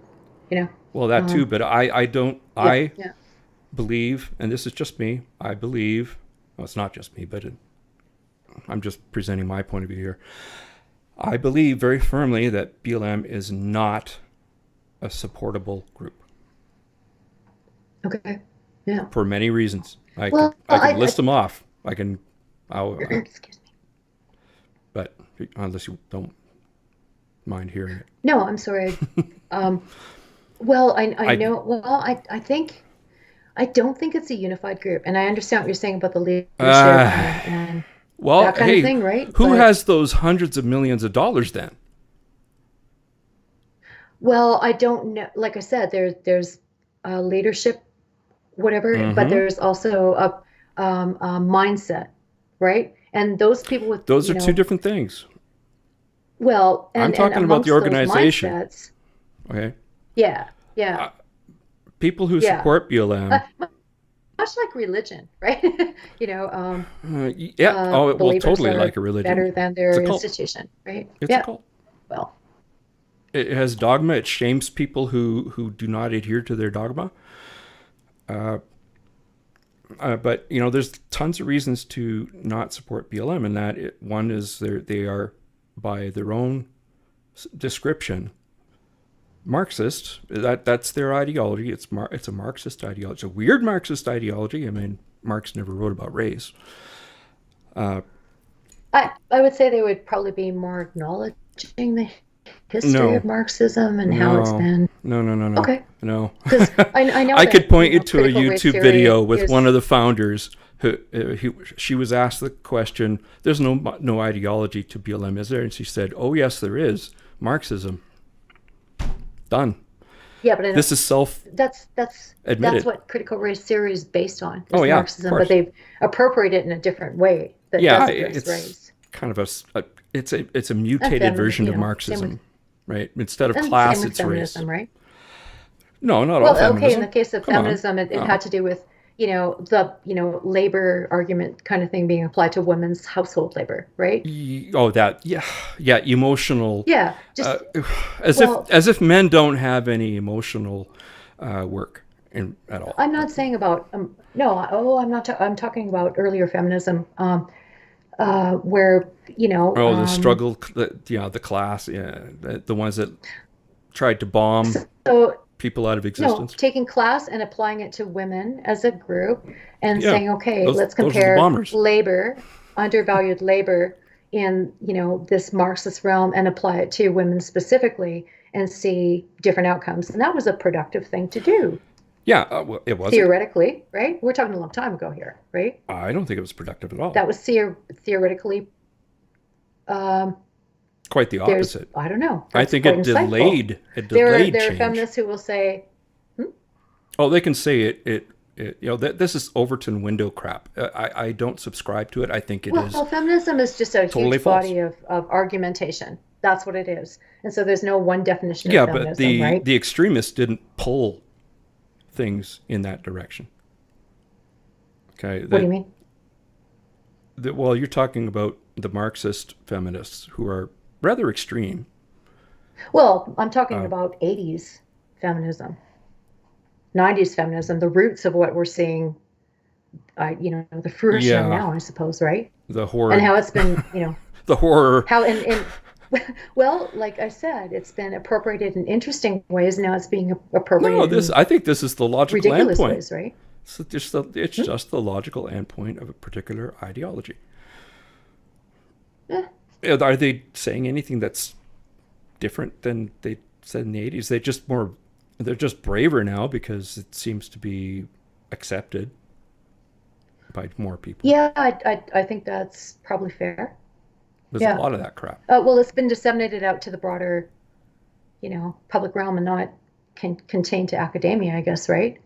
You know. Well, that too, Um. but I don't. Yeah. I Yeah. believe, and this is just me. I believe. Well, it's not just me, but I'm just presenting my point of view here. I believe very firmly that BLM is not a supportable group Okay. Yeah. for many reasons. Well, I could list them off. I'll, excuse me. but unless you don't mind hearing it. No, I'm sorry. Um. Well, I I know. Well, I think I don't think it's a unified group, and I understand what you're saying about the leadership uh, and well, that kind of hey, thing, right? who But has those hundreds of millions of dollars then? well, I don't know. Like I said, there's leadership, whatever, but Hmm. there's also a mindset, right? And those people with, Those are two different things. well, I'm and talking about the amongst those organization. mindsets, Okay, yeah, yeah, uh, people who yeah. support BLM. Much like religion, right? Yeah. Oh, well, Believers totally are like a religion. better than It's their a cult. institution, right? It's a Yeah. cult. Well, It has dogma. It shames people who do not adhere to their dogma. Uh, but there's tons of reasons to not support BLM, and one is they are, by their own description, Marxist. That's their ideology. It's a Marxist ideology. It's a weird Marxist ideology. I mean, Marx never wrote about race. Uh, I would say they would probably be more acknowledging the history no, of Marxism and how it's no, been. no, no, no, no, Okay, no. because I know I that could point you to a critical race YouTube theory video with one is of the founders who she was asked the question, "There's no ideology to BLM, is there?" And she said, "Oh yes, there is. Marxism. Done. yeah, but I know This is that's self-admitted." what critical race theory is based on Oh is yeah, of Marxism, but course. they've appropriated it in a different way that Yeah, does address it's race kind of it's a and mutated version of same with Marxism, right? Instead of and same class, with it's race. feminism, right? No, not all Well, okay, in the feminism. case of Come on. feminism, it No. had to do with, the, labor argument kind of thing being applied to women's household labor, right? Oh, that, yeah, yeah, emotional. Yeah, Uh, just, as if well, as if men don't have any emotional work at all. I'm not saying about, no, I'm not, I'm talking about earlier feminism, where, Oh, the struggle, the class, yeah, the ones that tried to bomb so, people out of no, existence. taking class and applying it to women as a group and Yeah, saying, okay, those let's are the compare bombers. labor, undervalued labor in, this Marxist realm and apply it to women specifically and see different outcomes. And that was a productive thing to do, Yeah, well, it wasn't. theoretically, right? We're talking a long time ago here, right? I don't think it was productive at all. That was theoretically, um, Quite the there's, opposite. I don't know, I that's think quite it insightful. delayed. It There are, delayed there are change. feminists who will say, Oh, they can say it this is Overton window crap. I don't subscribe to it. I think it is well, feminism is just a totally huge false. body of argumentation. That's what it is. And so there's no one definition of Yeah, but feminism, right? the extremists didn't pull things in that direction. Okay. What do you mean? Well, you're talking about the Marxist feminists who are rather extreme. Well, I'm talking Uh, about 80s feminism, 90s feminism, the roots of what we're seeing, the fruition of yeah, now, I suppose, right? the And horror, how it's been, the horror. how and well, like I said, it's been appropriated in interesting ways. Now it's being No, appropriated in I think this is the logical ridiculous endpoint. ways, right? It's Hmm? just the logical endpoint of a particular ideology. Eh, Are they saying anything that's different than they said in the 80s? They're just braver now because it seems to be accepted by more people. yeah, I think that's probably fair. There's a Yeah. lot of that crap. Well, it's been disseminated out to the broader, public realm and not contained to academia, I guess, right?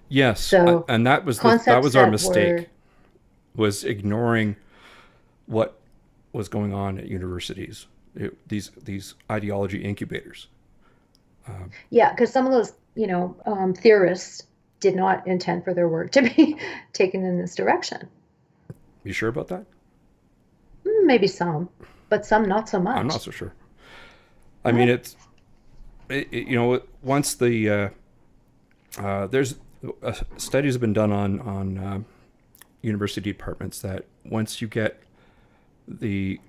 Yes, So and that concepts was our that were, mistake, was ignoring what was going on at universities. These ideology incubators. yeah, because some of those, theorists did not intend for their work to be taken in this direction. You sure about that? Maybe some, but some not so I'm not much. so sure. I mean, once there's studies have been done on university departments that once you get the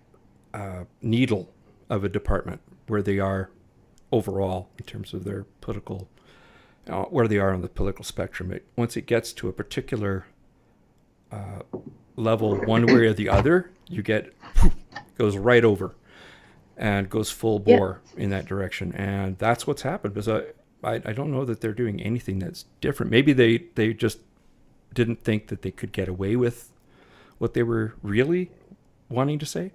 needle of a department where they are overall in terms of their political, where they are on the political spectrum, once it gets to a particular level, one way or the other, you get goes right over and goes full Yeah. bore in that direction, and that's what's happened. Because I don't know that they're doing anything that's different. Maybe they just didn't think that they could get away with what they were really wanting to say.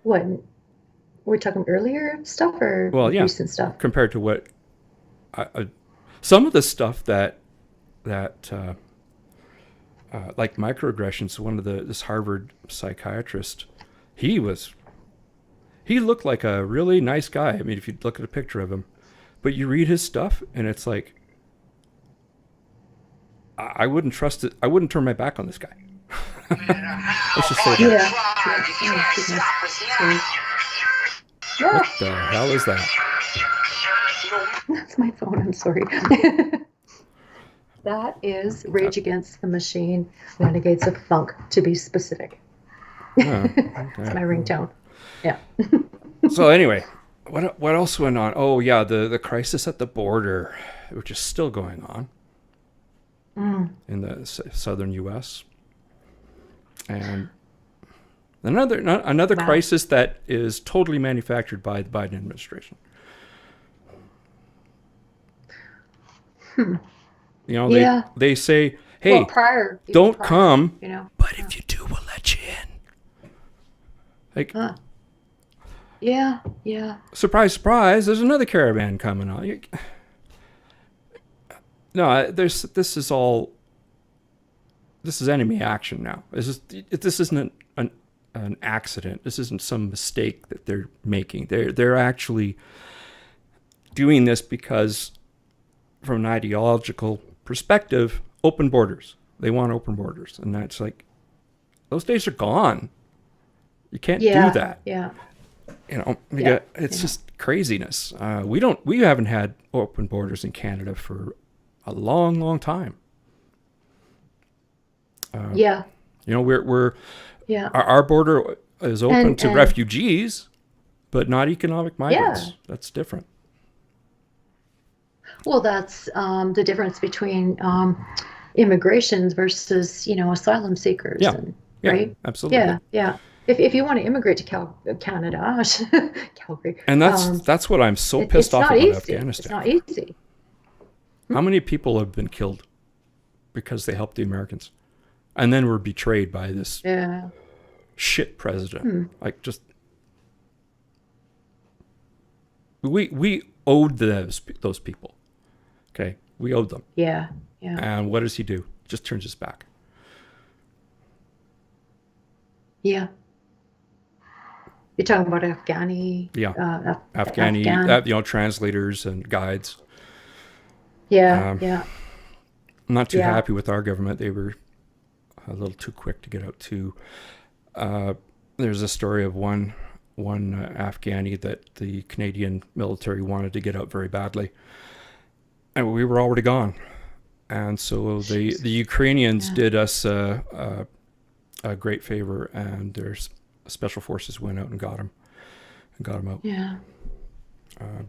What were we talking earlier stuff or Well, yeah, recent stuff? compared to what some of the stuff that like microaggressions. One of this Harvard psychiatrist, he looked like a really nice guy. I mean, if you look at a picture of him, but you read his stuff and it's like, I wouldn't trust it. I wouldn't turn my back on this guy. Let's just say Yeah. that. Oh, goodness. What Ah, the hell is that? that's my phone. I'm sorry. That is Rage Against the Machine, Renegades of Funk, to be specific. Oh, It's my okay. ringtone. Yeah. So anyway, what else went on? Oh yeah, the crisis at the border, which is still going on in the southern U.S. and another Wow. crisis that is totally manufactured by the Biden administration. You know, Yeah. they say, Well, hey, even don't prior, come, you know. but if you do, we'll let you in. Like, Huh. Yeah. Yeah. surprise, surprise, there's another caravan coming on. No, this is enemy action now. This isn't an accident. This isn't some mistake that they're making. They're actually doing this because, from an ideological perspective, open borders. They want open borders, and that's like, those days are gone. You can't Yeah. do that. Yeah. It's Yeah. just craziness. We haven't had open borders in Canada for a long, long time. Yeah. We're Yeah. our border is open And- to and- refugees, but not economic migrants. Yeah. That's different. Well, that's the difference between immigration versus, asylum seekers. Yeah. And, Yeah, right? absolutely. Yeah. Yeah. If you want to immigrate to Canada, Calgary, And that's what I'm so it's pissed off not about easy. It's Afghanistan. not easy. How many people have been killed because they helped the Americans, and then were betrayed by this Yeah. shit president? Like, just we owed those people. Okay, we owed them. Yeah. Yeah. And what does he do? Just turns his back. Yeah. You're talking about Afghani, Yeah. Afghan. Afghani, translators and guides. Yeah. Um, Yeah. I'm not too Yeah. happy with our government. They were a little too quick to get out too. Uh, there's a story of one Afghani that the Canadian military wanted to get out very badly, and we were already gone. And so the Jesus. Ukrainians Yeah. did us a great favor, and their special forces went out and got him out. Yeah.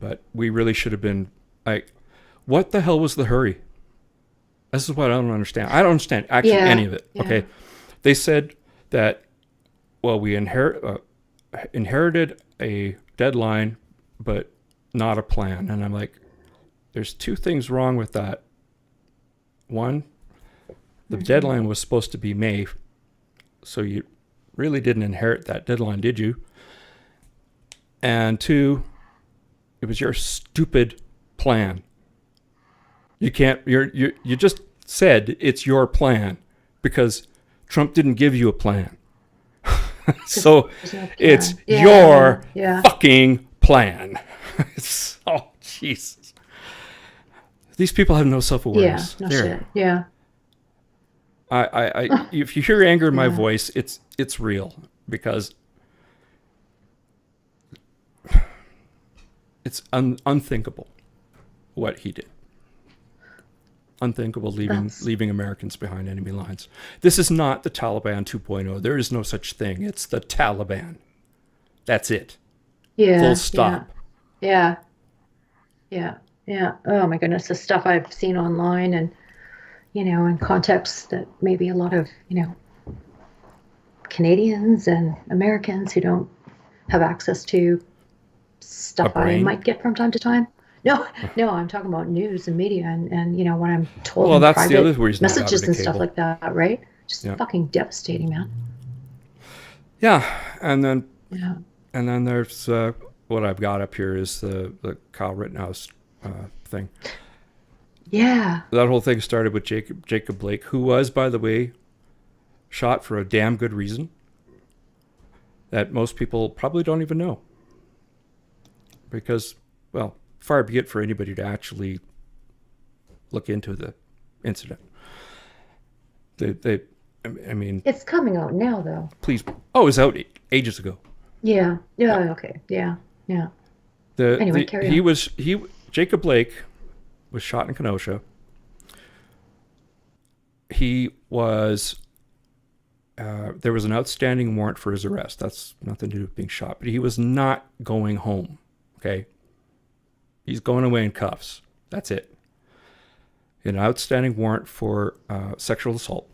But we really should have been like, what the hell was the hurry? This is what I don't understand. I don't understand actually Yeah. any of it. Yeah. Okay, they said that, well, we inherited a deadline, but not a plan. And I'm like, there's two things wrong with that. One, the deadline was supposed to be May, so you really didn't inherit that deadline, did you? And two, it was your stupid plan. You can't. You just said it's your plan because Trump didn't give you a plan. So There's no plan. it's Yeah. your Yeah. fucking plan. Oh, Jesus. These people have no Yeah. self-awareness. No They're- shit. Yeah. if you hear anger in my Yeah. voice, it's real because it's unthinkable what he did. Unthinkable leaving Americans behind enemy lines. This is not the Taliban 2.0. There is no such thing. It's the Taliban. That's it. Yeah. Full stop. Yeah. Yeah. Yeah. Oh my goodness, the stuff I've seen online and, in contexts that maybe a lot of, Canadians and Americans who don't have access to stuff I brain? might get from time to time. No, no, I'm talking about news and media and when I'm told Well, in that's the private other reason I have messages it and at stuff cable. like that, right? Just Yeah. fucking devastating, man. Yeah, and then Yeah. there's what I've got up here is the Kyle Rittenhouse thing. Yeah. That whole thing started with Jacob Blake, who was, by the way, shot for a damn good reason that most people probably don't even know. Because, well, far be it for anybody to actually look into the incident. I mean, It's coming out now though. please. Oh, it was out ages ago. Yeah. Yeah, okay. Yeah. Yeah. Anyway, carry on. Jacob Blake was shot in Kenosha. He was there was an outstanding warrant for his arrest. That's nothing to do with being shot, but he was not going home. Okay, he's going away in cuffs. That's it. An outstanding warrant for sexual assault.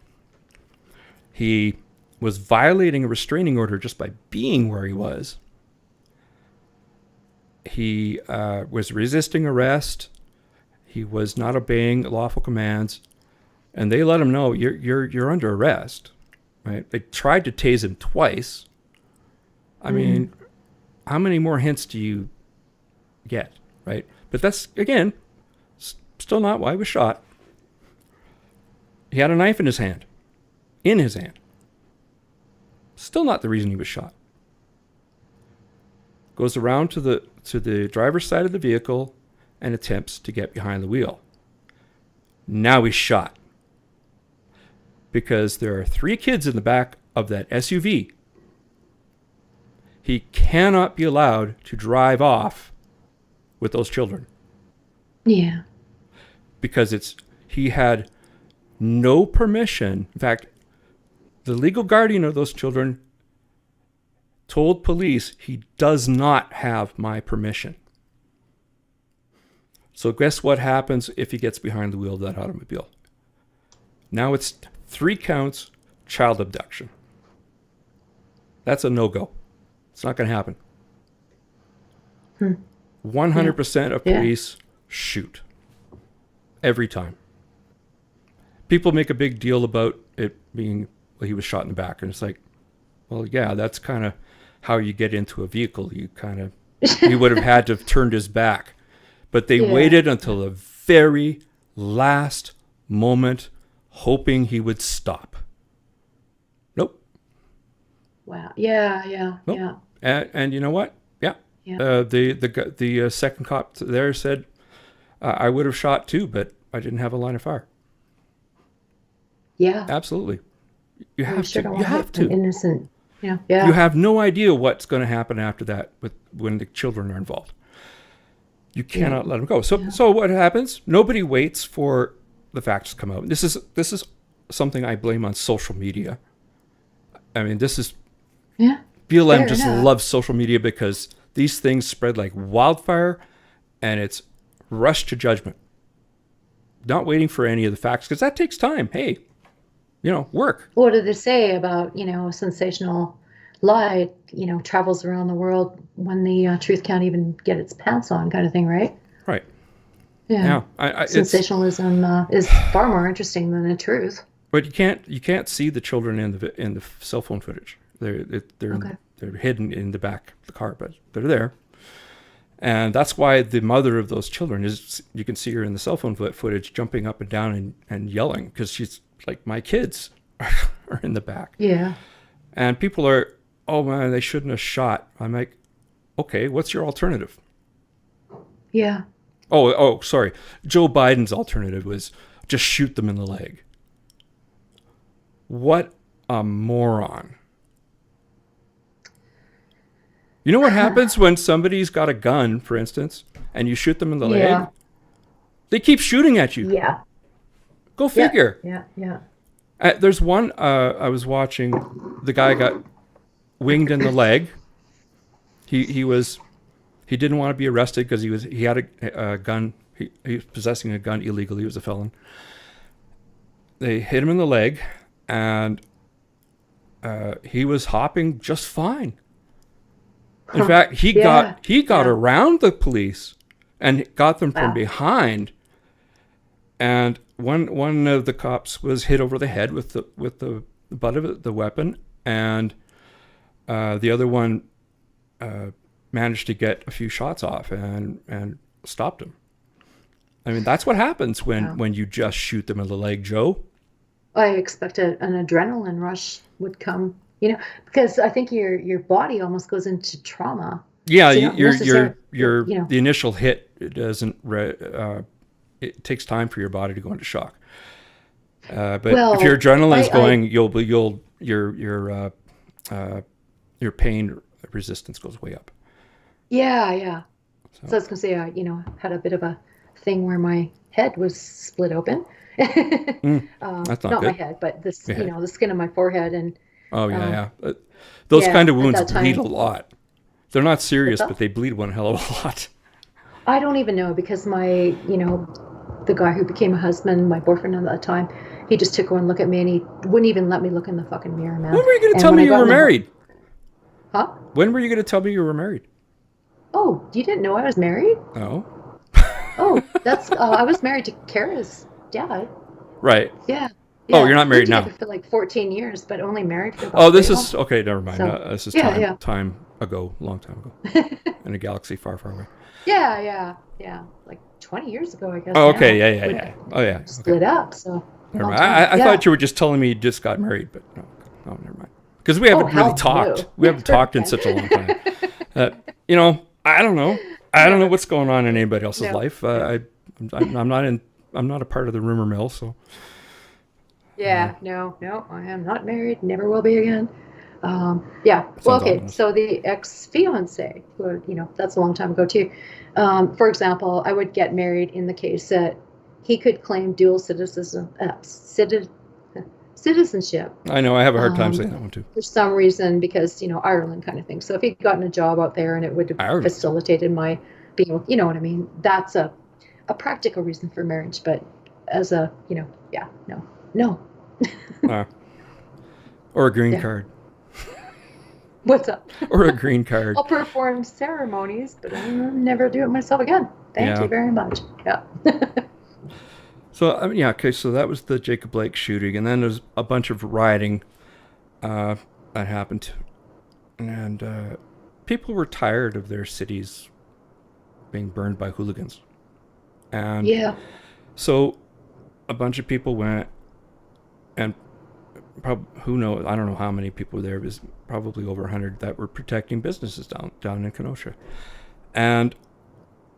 He was violating a restraining order just by being where he was. He was resisting arrest. He was not obeying lawful commands, and they let him know you're under arrest. Right? They tried to tase him twice. I mean, how many more hints do you get? Right? But that's again still not why he was shot. He had a knife in his hand. In his hand. Still not the reason he was shot. Goes around to the driver's side of the vehicle and attempts to get behind the wheel. Now he's shot. Because there are 3 kids in the back of that SUV. He cannot be allowed to drive off with those children. Yeah. Because he had no permission. In fact, the legal guardian of those children told police he does not have my permission. So guess what happens if he gets behind the wheel of that automobile? Now it's 3 counts, child abduction. That's a no-go. It's not going to happen. 100% of police shoot. Every time. People make a big deal about it being, well, he was shot in the back. And it's like, well, yeah, that's kind of how you get into a vehicle. He would have had to have turned his back. But they waited until the very last moment, hoping he would stop. Nope. Wow. Yeah, yeah, Nope. yeah. And you know what? Yeah. Yeah. The second cop there said, I would have shot too, but I didn't have a line of fire. Yeah. Absolutely. You We have sure to. don't You want to have hit an to. innocent. Yeah. You Yeah. have no idea what's going to happen after that with when the children are involved. You Yeah. cannot let them go. So Yeah. so what happens? Nobody waits for the facts to come out. This is something I blame on social media. I mean, this is Yeah. BLM Fair just enough. loves social media because these things spread like wildfire, and it's rush to judgment. Not waiting for any of the facts because that takes time. Hey, work. What did they say about, a sensational lie, travels around the world when the truth can't even get its pants on, kind of thing, right? Right. Yeah. Yeah. It's Sensationalism is far more interesting than the truth. but you can't see the children in the cell phone footage. Okay. They're hidden in the back of the car, but they're there. And that's why the mother of those children you can see her in the cell phone footage jumping up and down and yelling because she's like, my kids are in the back. Yeah. And people are, oh man, they shouldn't have shot. I'm like, okay, what's your alternative? Yeah. Oh, sorry. Joe Biden's alternative was just shoot them in the leg. What a moron. You know what happens when somebody's got a gun, for instance, and you shoot them in the Yeah. leg? They keep shooting at you. Yeah. Go Yeah. figure. Yeah. Yeah. There's one I was watching. The guy got winged in the leg. He didn't want to be arrested because he had a gun. He was possessing a gun illegally. He was a felon. They hit him in the leg, and he was hopping just fine. In fact, he Yeah. got Yeah. around the police and got them from Wow. behind. And one of the cops was hit over the head with the butt of the weapon, and the other one managed to get a few shots off and stopped him. I mean, that's what happens Wow. when you just shoot them in the leg, Joe. I expected an adrenaline rush would come, because I think your body almost goes into trauma. Yeah, So you don't necessarily- the initial hit, it doesn't. It takes time for your body to go into shock. But Well, if your adrenaline's I- going, your pain resistance goes way up. Yeah, yeah. So I was gonna say, I had a bit of a thing where my head was split open. That's not not my good. head, but this, Yeah. the skin of my forehead, and Oh yeah, Um, yeah. Those yeah, kind of at wounds that time- bleed a lot. They're not serious, What's that? but they bleed one hell of a lot. I don't even know because my, the guy who became a husband, my boyfriend at that time, he just took one look at me and he wouldn't even let me look in the fucking mirror, man. When were you going to And tell when me I you got were in the- married? Huh? When were you going to tell me you were married? Oh, you didn't know I was married? No. Oh, that's I was married to Kara's dad. Right. Yeah. Oh, you're not Been married now. together for like 14 years, but only married for about Oh, this 3 is okay. Never mind. So, This is yeah, time yeah. ago, long time ago, in a galaxy far, far away. Yeah. Like 20 years ago, I guess. Oh, now, okay. Yeah. when Yeah. Oh, yeah. Okay. Split up, so. Never long mind. time. I Yeah. thought you were just telling me you just got married, but no, never mind. Because we haven't hell really talked. no. We haven't talked in such a long time. I don't know. I don't know what's going on in anybody else's No. life. I'm not a part of the rumor mill, so. Yeah, no, I am not married, never will be again. Yeah, well, Sounds okay, ominous. so the ex-fiance, who, that's a long time ago too. For example, I would get married in the case that he could claim dual citizenship I know I have a hard time Um, saying that one too. for some reason because, Ireland kind of thing. So if he'd gotten a job out there and it would have Ireland. facilitated my being, you know what I mean? That's a practical reason for marriage, but as a, yeah, no. Or a green Yeah. card. What's up? Or a green card. I'll perform ceremonies, but I'll never do it myself again. Thank Yeah. you very much. Yeah. So yeah, okay. So that was the Jacob Blake shooting, and then there's a bunch of rioting that happened, and people were tired of their cities being burned by hooligans, and Yeah. so a bunch of people went, and who knows? I don't know how many people were there. It was probably over 100 that were protecting businesses down in Kenosha, and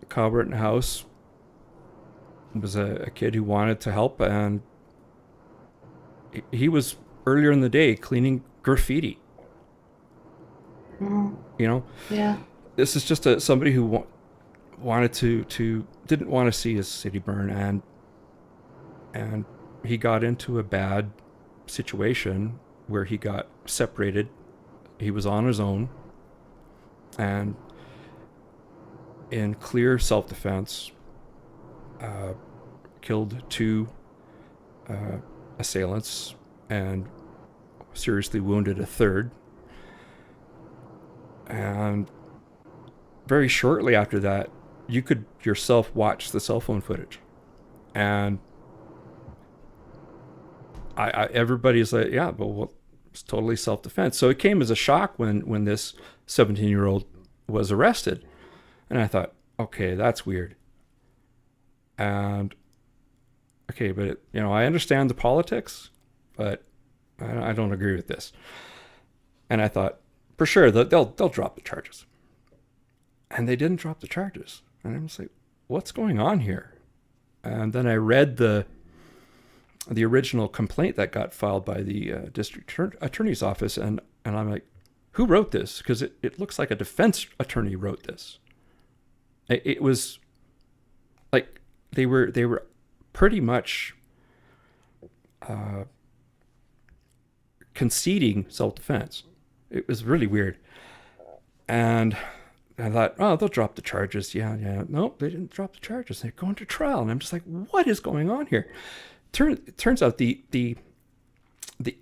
Calverton House was a kid who wanted to help, and he was earlier in the day cleaning graffiti. Mm, You know, yeah. this is just somebody who wanted to didn't want to see his city burn, and he got into a bad situation where he got separated. He was on his own, and in clear self-defense, killed two assailants and seriously wounded a third. And very shortly after that, you could yourself watch the cell phone footage, and everybody's like, yeah, but well, it's totally self-defense. So it came as a shock when this 17-year-old was arrested, and I thought, okay, that's weird. And okay, but I understand the politics, but I don't agree with this. And I thought, for sure, they'll drop the charges. And they didn't drop the charges. And I was like, what's going on here? And then I read the original complaint that got filed by the district attorney's office, and I'm like, who wrote this? Because it looks like a defense attorney wrote this. It was like they were pretty much conceding self-defense. It was really weird. And I thought, oh, they'll drop the charges. Yeah. Nope, they didn't drop the charges. They're going to trial. And I'm just like, what is going on here? Turns out the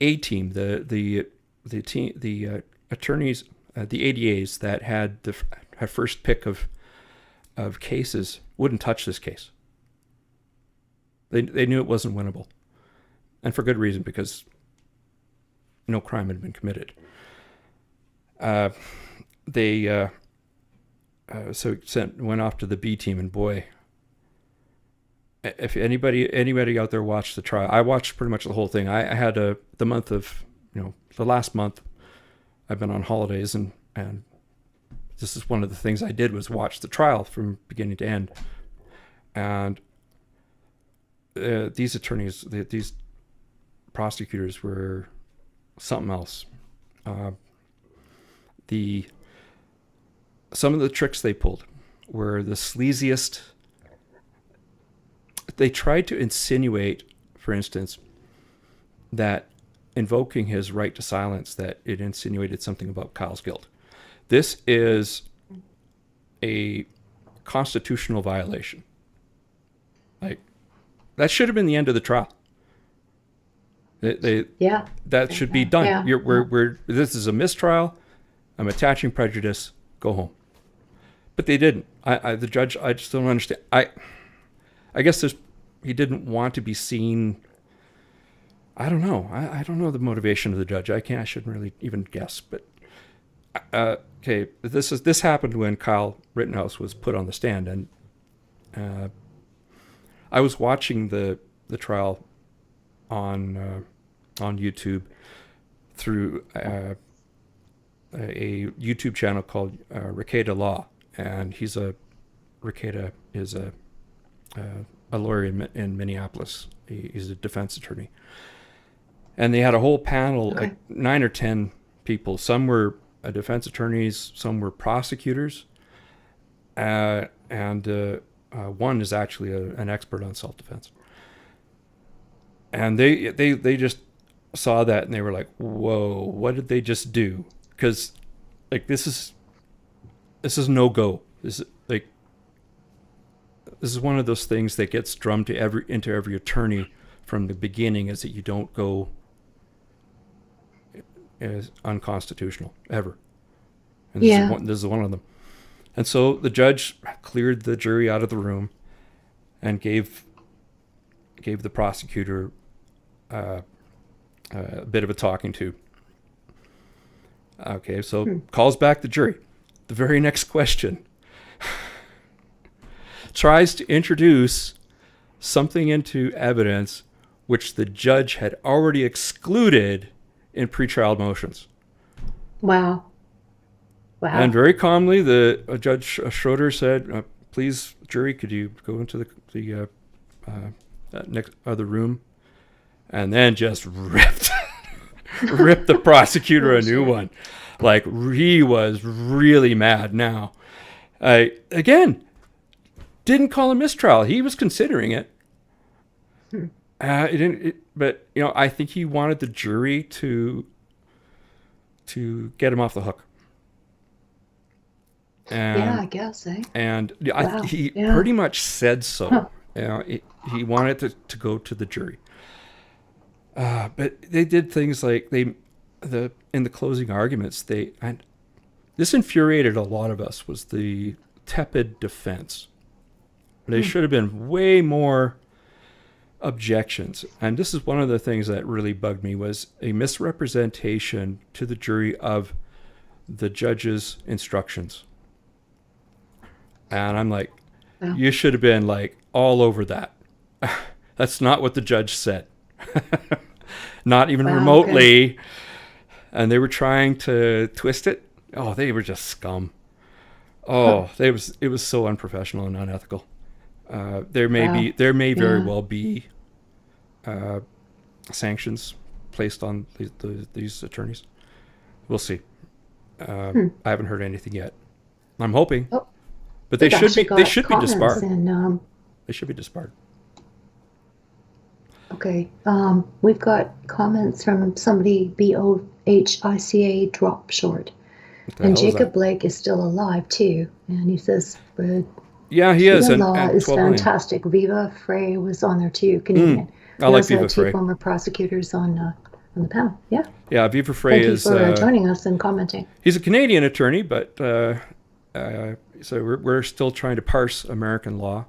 A team, the team, the attorneys, the ADAs that had first pick of cases wouldn't touch this case. They knew it wasn't winnable, and for good reason, because no crime had been committed. They went off to the B team, and boy, if anybody out there watched the trial, I watched pretty much the whole thing. I had the month of the last month, I've been on holidays, and this is one of the things I did was watch the trial from beginning to end. And these attorneys, these prosecutors were something else. Some of the tricks they pulled were the sleaziest. They tried to insinuate, for instance, that invoking his right to silence, that it insinuated something about Kyle's guilt. This is a constitutional violation. Like, that should have been the end of the trial. That should be done. Yeah. This is a mistrial. I'm attaching prejudice. Go home. But they didn't. The judge, I just don't understand. I guess he didn't want to be seen. I don't know. I don't know the motivation of the judge. I shouldn't really even guess. But okay, this happened when Kyle Rittenhouse was put on the stand, and I was watching the trial on YouTube through a YouTube channel called Rekieta Law, and Rekieta is a lawyer in Minneapolis. He's a defense attorney, and they had a whole panel, like 9 or 10 people. Some were defense attorneys, some were prosecutors, and one is actually an expert on self-defense. And they just saw that, and they were like, whoa, what did they just do? Because like this is no go. This is one of those things that gets drummed into every attorney from the beginning, is that you don't go as unconstitutional ever. And this is one of them. And so the judge cleared the jury out of the room and gave the prosecutor a bit of a talking to. Okay, so calls back the jury. The very next question tries to introduce something into evidence which the judge had already excluded in pretrial motions. Wow. And very calmly, the Judge Schroeder said, "Please, jury, could you go into the that next other room, and then just ripped the prosecutor a new one. Like, he was really mad now. Again, didn't call a mistrial. He was considering it. But I think he wanted the jury to get him off the hook. And, yeah, I guess, eh? And Wow. he Yeah. pretty much said so. Huh. He wanted to go to the jury. But they did things like in the closing arguments, and this infuriated a lot of us, was the tepid defense. They should have been way more objections. And this is one of the things that really bugged me, was a misrepresentation to the jury of the judge's instructions. And I'm like, Wow. you should have been like all over that. That's not what the judge said. Not even Wow, remotely. Okay. And they were trying to twist it. Oh, they were just scum. Oh, it was so unprofessional and unethical. There may very well be sanctions placed on these attorneys. We'll see. I haven't heard anything yet. I'm hoping, but they should be disbarred. They should be disbarred. Okay. We've got comments from somebody, BOHICA drop short. And Jacob Blake is still alive too. And he says, yeah, he is. And law is fantastic. Viva Frey was on there too, Canadian. I like Viva Frey. Two former prosecutors on the panel. Yeah. Yeah, Viva Frey is. Thank you for joining us and commenting. He's a Canadian attorney, but so we're still trying to parse American law.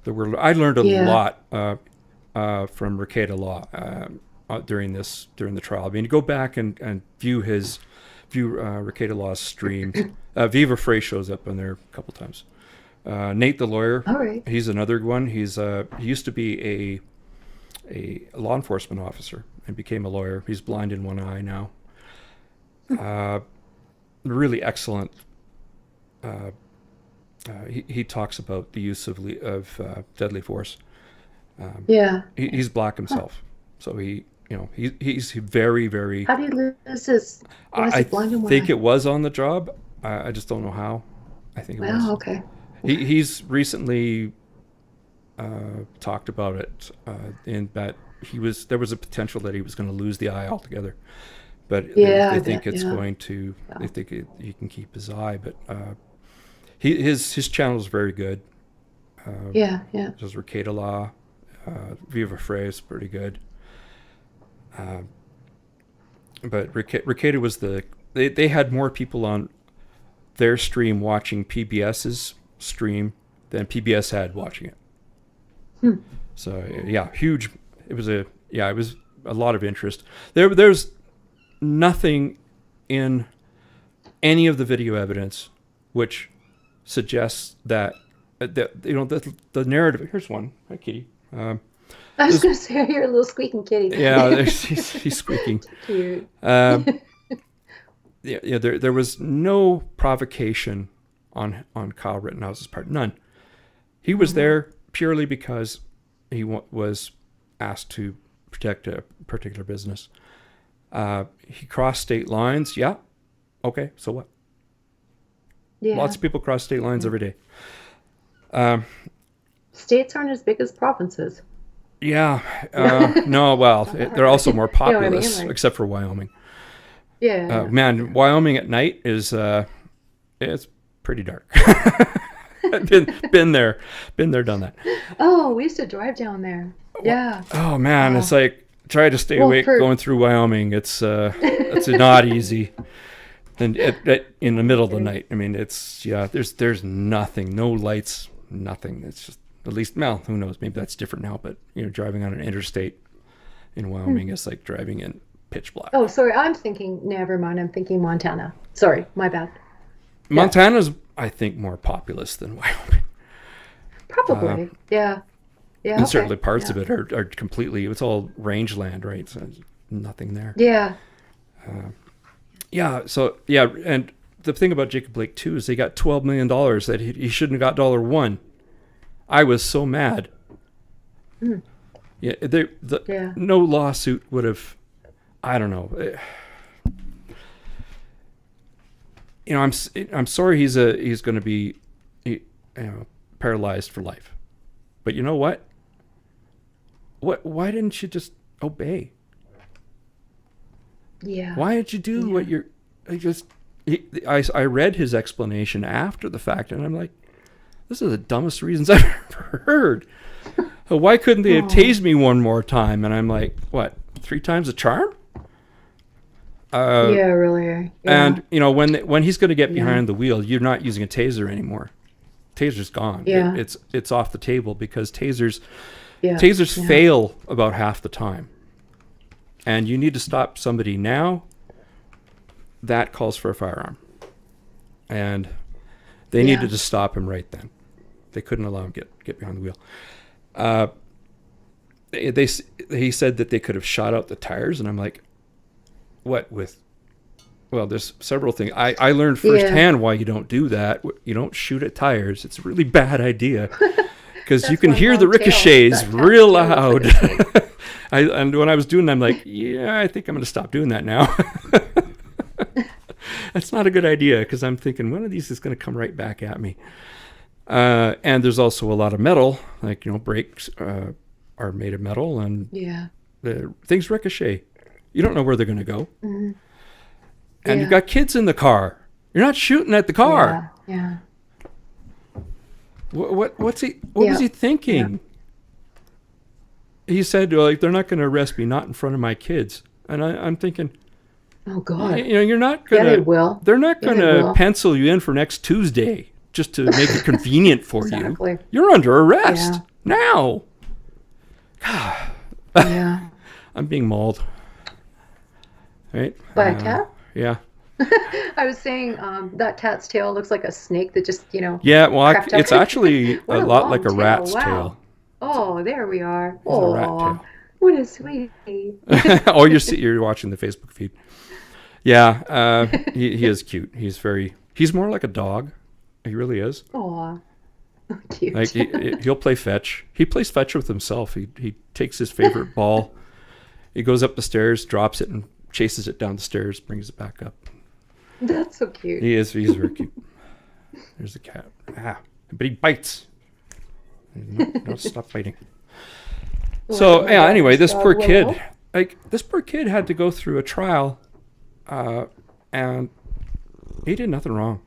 I learned a lot from Rekieta Law during the trial. I mean, to go back and view Rekieta Law's stream. Viva Frey shows up on there a couple times. Nate the lawyer. All right. He's another one. He used to be a law enforcement officer and became a lawyer. He's blind in one eye now. Really excellent. He talks about the use of deadly force. He's black himself, so he's very, very. How do you lose his? I think it was on the job. I just don't know how. I think it was. Wow. Okay. He's recently talked about it in that there was a potential that he was going to lose the eye altogether, but they think it's going to. Yeah. They think he can keep his eye, but his channel is very good. Yeah. There's Rekieta Law, Viva Frey is pretty good. But Rekieta was they had more people on their stream watching PBS's stream than PBS had watching it. So yeah, huge. It was a lot of interest. There's nothing in any of the video evidence which suggests that the narrative. Here's one. Hi, Kitty. I was going to say, I hear a little squeaking kitty. Yeah, he's squeaking. Cute. There was no provocation on Kyle Rittenhouse's part. None. He was there purely because he was asked to protect a particular business. He crossed state lines. Yeah. Okay. So what? Yeah. Lots of people cross state lines every day. States aren't as big as provinces. Yeah. No, well, they're also more populous, except for Wyoming. Yeah. Man, Wyoming at night is it's pretty dark. been there, done that. Oh, we used to drive down there. Yeah. Oh man, it's like try to stay awake going through Wyoming. It's not easy. And in the middle of the night, I mean, there's nothing, no lights, nothing. It's just, at least, well, who knows? Maybe that's different now. But driving on an interstate in Wyoming is like driving in pitch black. Oh, sorry, never mind. I'm thinking Montana. Sorry, my bad. Montana's, I think, more populous than Wyoming. Probably, yeah. Yeah. And certainly parts of it are completely. It's all rangeland, right? So there's nothing there. Yeah. And the thing about Jacob Blake too is they got $12 million that he shouldn't have got $1. I was so mad Mm. Yeah, Yeah. no lawsuit would have. I don't know. I'm sorry he's going to be, paralyzed for life. But you know what? Why didn't you just obey? Yeah. Why did you do what you're? I read his explanation after the fact, and I'm like, this is the dumbest reasons I've ever heard. Why couldn't they have tased me one more time? And I'm like, what? 3 times a charm? Yeah, really. Yeah. And when he's going to get behind the wheel, you're not using a taser anymore. Taser's gone. Yeah. It's off the table because tasers Yeah. fail about half the time. And you need to stop somebody now. That calls for a firearm. And they needed to stop him right then. They couldn't allow him get behind the wheel. He said that they could have shot out the tires, and I'm like, what with? Well, there's several things. I learned firsthand why you don't do that. You don't shoot at tires. It's a really bad idea because you can hear the ricochets real loud. And when I was doing that, I'm like, yeah, I think I'm going to stop doing that now. That's not a good idea because I'm thinking one of these is going to come right back at me. And there's also a lot of metal, like, brakes are made of metal, and the things ricochet. You don't know where they're going to go. Mm-hmm. And you've got kids in the car. You're not shooting at the car. Yeah. What was he thinking? Yeah. He said, like, they're not going to arrest me, not in front of my kids. And I'm thinking, oh God, you're not going to. Yeah, they will. They're not going to pencil you in for next Tuesday just to make it convenient for you. You're under arrest now. Yeah. I'm being mauled. Right? By a cat? Yeah. I was saying that cat's tail looks like a snake that just, Yeah, well, it's actually a lot like a rat's tail. Oh, there we are. Oh, rat tail. What a sweetie. Oh, you're watching the Facebook feed. Yeah, he is cute. He's more like a dog. He really is. Aw, cute. Like he'll play fetch. He plays fetch with himself. He takes his favorite ball. He goes up the stairs, drops it, and chases it down the stairs, brings it back up. That's so cute. He's very cute. There's the cat. But he bites. No, stop biting. So anyway, this poor kid, had to go through a trial, and he did nothing wrong.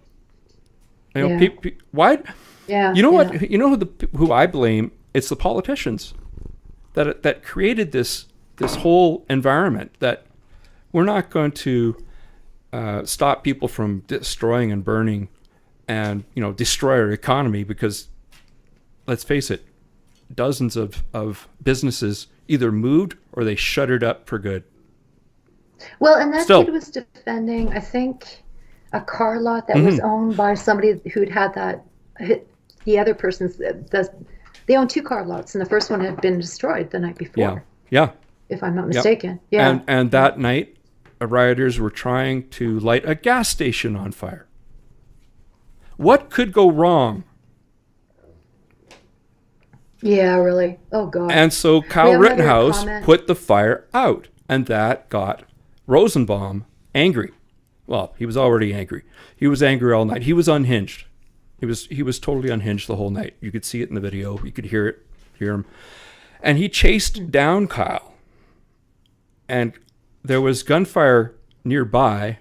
Why? Yeah. You know what? You know who I blame? It's the politicians that created this whole environment that we're not going to stop people from destroying and burning and destroy our economy because, let's face it, dozens of businesses either moved or they shuttered up for good. Well, and that kid was defending, I think, a car lot that was owned by somebody who'd had that. The other person's, they own 2 car lots, and the first one had been destroyed the night before. Yeah. If I'm not mistaken. Yeah. And that night, rioters were trying to light a gas station on fire. What could go wrong? Yeah, really. Oh, God. And so Kyle Rittenhouse put the fire out, and that got Rosenbaum angry. Well, he was already angry. He was angry all night. He was unhinged. He was totally unhinged the whole night. You could see it in the video. You could hear him. And he chased down Kyle. And there was gunfire nearby.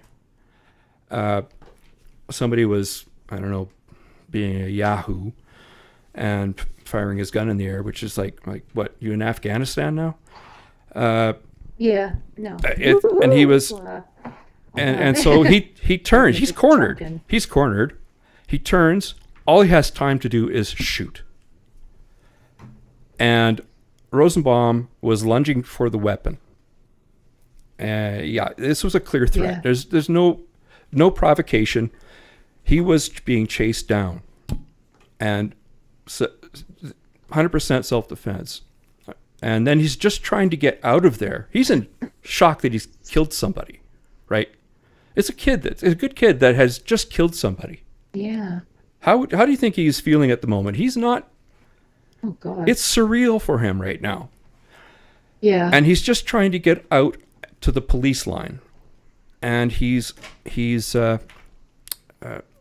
Somebody was, I don't know, being a yahoo and firing his gun in the air, which is like what, you in Afghanistan now? Yeah, no. And he was, and so he turns. He's cornered. He's cornered. He turns. All he has time to do is shoot. And Rosenbaum was lunging for the weapon. This was a clear threat. Yeah. There's no provocation. He was being chased down, and 100% self-defense. And then he's just trying to get out of there. He's in shock that he's killed somebody, right? It's a good kid that has just killed somebody. Yeah. How do you think he's feeling at the moment? He's not Oh God. It's surreal for him right now. Yeah. And he's just trying to get out to the police line. And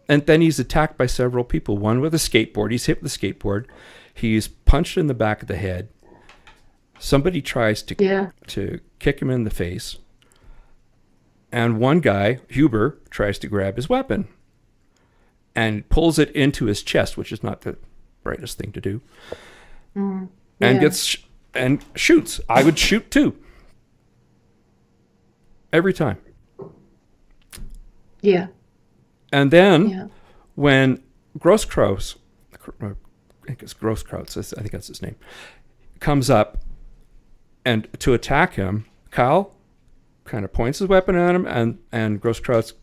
and then he's attacked by several people. One with a skateboard. He's hit with a skateboard. He's punched in the back of the head. Somebody tries to kick him in the face. And one guy, Huber, tries to grab his weapon and pulls it into his chest, which is not the brightest thing to do. And and shoots. I would shoot too. Every time. Yeah. And then when Grosskreutz, I think it's Grosskreutz, I think that's his name, comes up and to attack him, Kyle kind of points his weapon at him, and Grosskreutz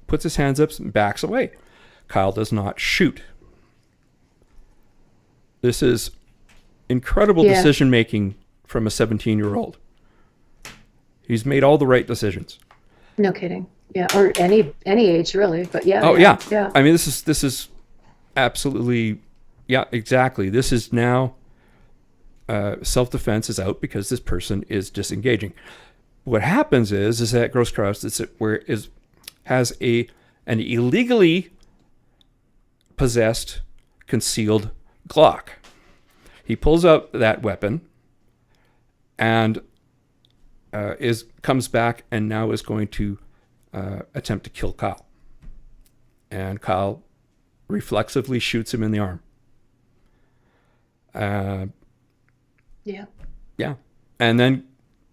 puts his hands up and backs away. Kyle does not shoot. This is incredible decision making from a 17-year-old. He's made all the right decisions. No kidding. Yeah, or any age really, but yeah. Oh yeah. Yeah. I mean, this is absolutely, yeah, exactly. This is now self-defense is out because this person is disengaging. What happens is that Grosskreutz has an illegally possessed concealed Glock. He pulls out that weapon and comes back and now is going to attempt to kill Kyle. And Kyle reflexively shoots him in the arm. Yeah. And then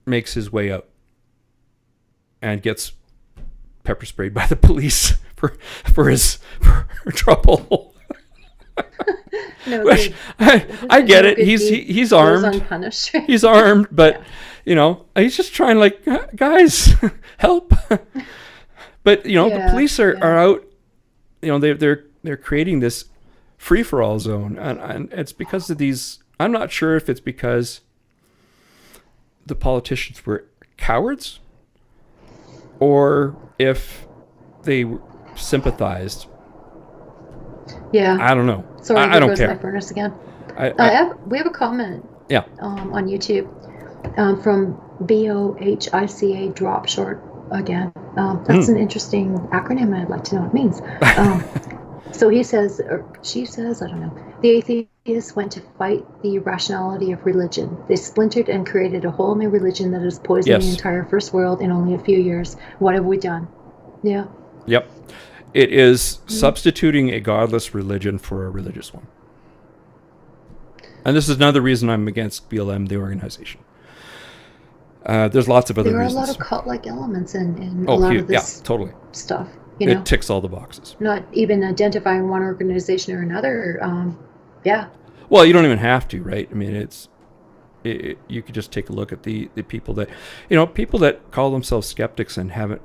makes his way out and gets pepper sprayed by the police for trouble. No, Which, I get it. He's armed. Unpunished. He's armed, but he's just trying guys, help. But the police are out. They're creating this free for all zone, and it's because of these. I'm not sure if it's because the politicians were cowards, or if they sympathized. Yeah. I don't know. Sorry, I don't care. My furnace again. We have a comment. Yeah. On YouTube, from BOHICA drop short again. That's an interesting acronym. I'd like to know what it means. So he says, or she says, I don't know. The atheists went to fight the rationality of religion. They splintered and created a whole new religion that is poisoning the entire first world in only a few years. What have we done? Yeah. Yep. It is substituting a godless religion for a religious one. And this is another reason I'm against BLM, the organization. There's lots of other reasons. There are a lot of cult-like elements in a lot of this totally. stuff. It ticks all the boxes. Not even identifying one organization or another. Well, you don't even have to, right? I mean, you could just take a look at the people that, people that call themselves skeptics and have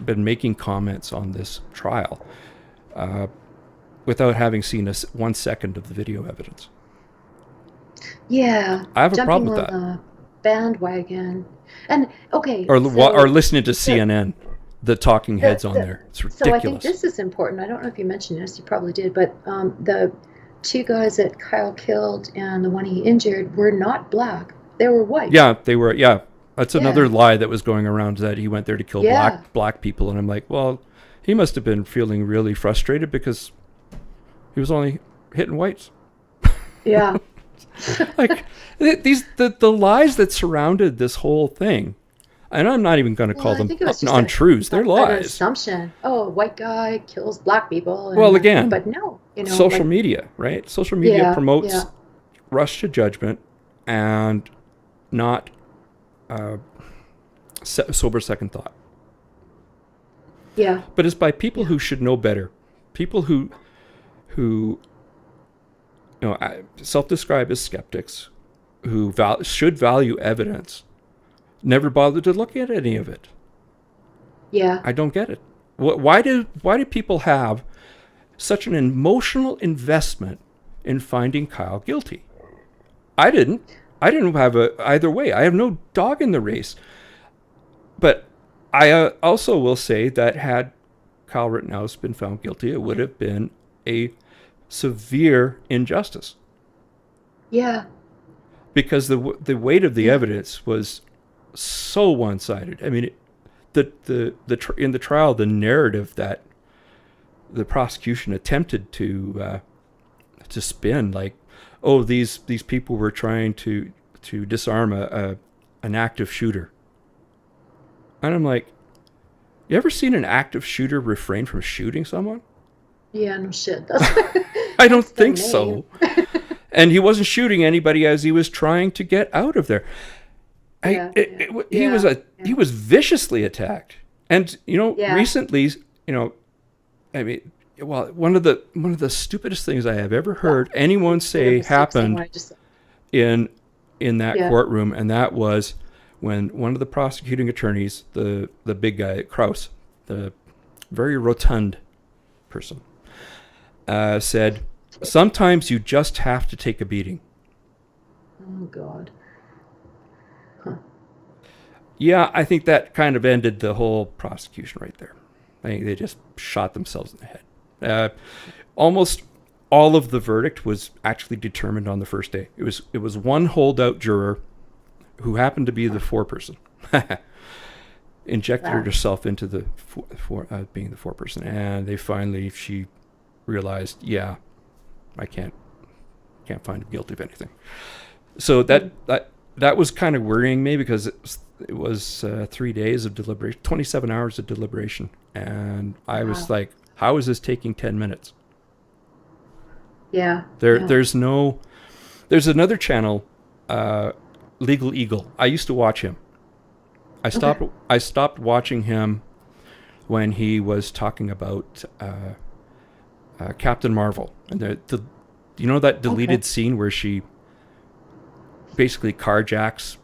been making comments on this trial without having seen 1 second of the video evidence. Yeah. I have a problem with that. The bandwagon. And, okay. Or listening to CNN, the talking heads on there. It's ridiculous. So I think this is important. I don't know if you mentioned this. You probably did. But the two guys that Kyle killed and the one he injured were not black. They were white. Yeah, they were. Yeah. That's another lie that was going around, that he went there to kill black people. And I'm like, well, he must have been feeling really frustrated because he was only hitting whites. Yeah. The lies that surrounded this whole thing, and I'm not even going to call them untruths. They're lies. An assumption. Oh, a white guy kills black people. Well, again, but no, social media, right? Social media promotes rush to judgment and not sober second thought. Yeah. But it's by people who should know better. People who self-describe as skeptics, who should value evidence, never bother to look at any of it. Yeah. I don't get it. Why do people have such an emotional investment in finding Kyle guilty? I didn't have either way. I have no dog in the race. But I also will say that had Kyle Rittenhouse been found guilty, it would have been a severe injustice. Yeah. because the weight of the evidence was so one-sided. I mean, in the trial, the narrative that the prosecution attempted to spin, like, oh, these people were trying to disarm an active shooter, and I'm like, you ever seen an active shooter refrain from shooting someone? Yeah, no shit. That's I don't that's the think name. so. And he wasn't shooting anybody as he was trying to get out of there. Yeah. He was viciously attacked, and Yeah. recently, I mean, well, one of the stupidest things I have ever heard anyone say happened in that Yeah. courtroom, and that was when one of the prosecuting attorneys, the big guy, Kraus, the very rotund person, said, "Sometimes you just have to take a beating." Oh God. Huh. Yeah, I think that kind of ended the whole prosecution right there. I think they just shot themselves in the head. Almost all of the verdict was actually determined on the first day. It was one holdout juror who happened to be the foreperson. Injected Wow. herself into the being the foreperson, and she realized, yeah, I can't find him guilty of anything. So that was kind of worrying me, because it was 3 days of deliberation, 27 hours of deliberation, and I was Wow. like, how is this taking 10 minutes? Yeah. There Yeah. there's another channel, Legal Eagle. I used to watch him. I stopped watching him when he was talking about Captain Marvel, and that deleted scene where she basically carjacks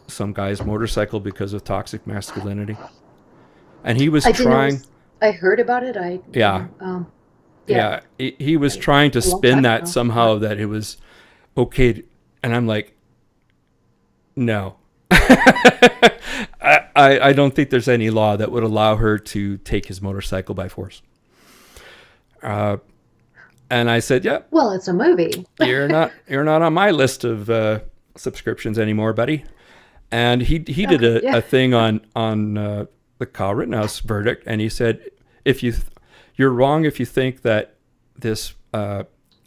some guy's motorcycle because of toxic masculinity, and he was I didn't know. trying. I heard about it. Yeah. Yeah. He was trying to A long spin time that ago. somehow, that it was okay, and I'm like, no. I don't think there's any law that would allow her to take his motorcycle by force. And I said, yeah, Well, it's a movie. you're not on my list of subscriptions anymore, buddy. And he did a thing on the Kyle Rittenhouse verdict, and he said, if you're wrong if you think that this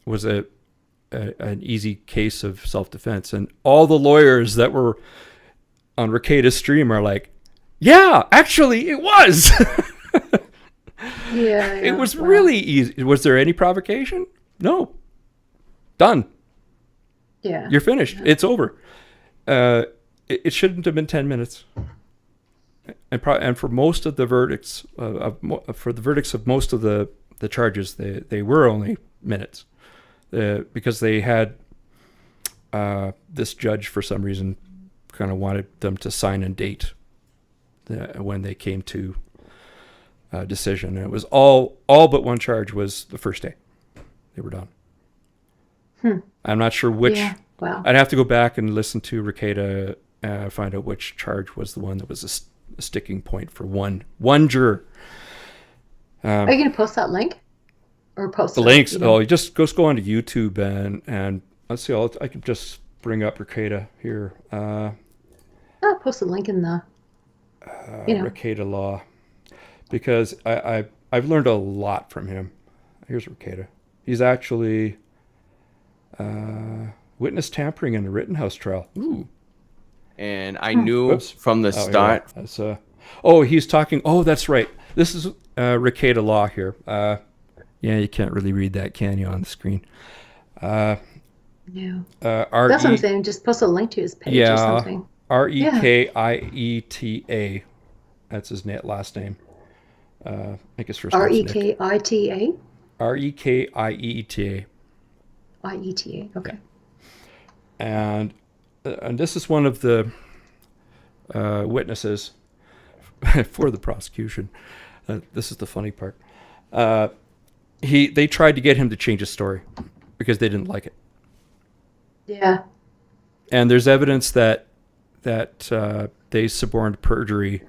was an easy case of self-defense. And all the lawyers that were on Rekieta's stream are like, yeah, actually it was. Yeah. It was really easy. Was there any provocation? No. Done. Yeah. You're finished. It's over. It shouldn't have been 10 minutes. And for most of the verdicts, for the verdicts of most of the charges, they were only minutes, because they had this judge, for some reason, kind of wanted them to sign and date when they came to a decision. And it was all but one charge was the first day. They were done. I'm not sure which. Yeah. Wow. I'd have to go back and listen to Rekieta, find out which charge was the one that was a sticking point for one juror. Are you going to post that link? Or post The it, links. you know? Oh, you just go onto YouTube and let's see. I can just bring up Rekieta here. Post a link in the. Rekieta Law, because I've learned a lot from him. Here's Rekieta. He's actually witness tampering in the Rittenhouse trial. Ooh. And I knew Whoops. from the Oh, start. yeah. That's he's talking. Oh, that's right. This is Rekieta Law here. Yeah, you can't really read that, can you, on the screen? No. That's R what I'm saying. Just post a link to his page or something. Rekieta. That's his last name. I think his first name's Nick. Rekita? Rekieta. IETA. Okay. And this is one of the witnesses for the prosecution. This is the funny part. They tried to get him to change his story because they didn't like it. Yeah. And there's evidence that they suborned perjury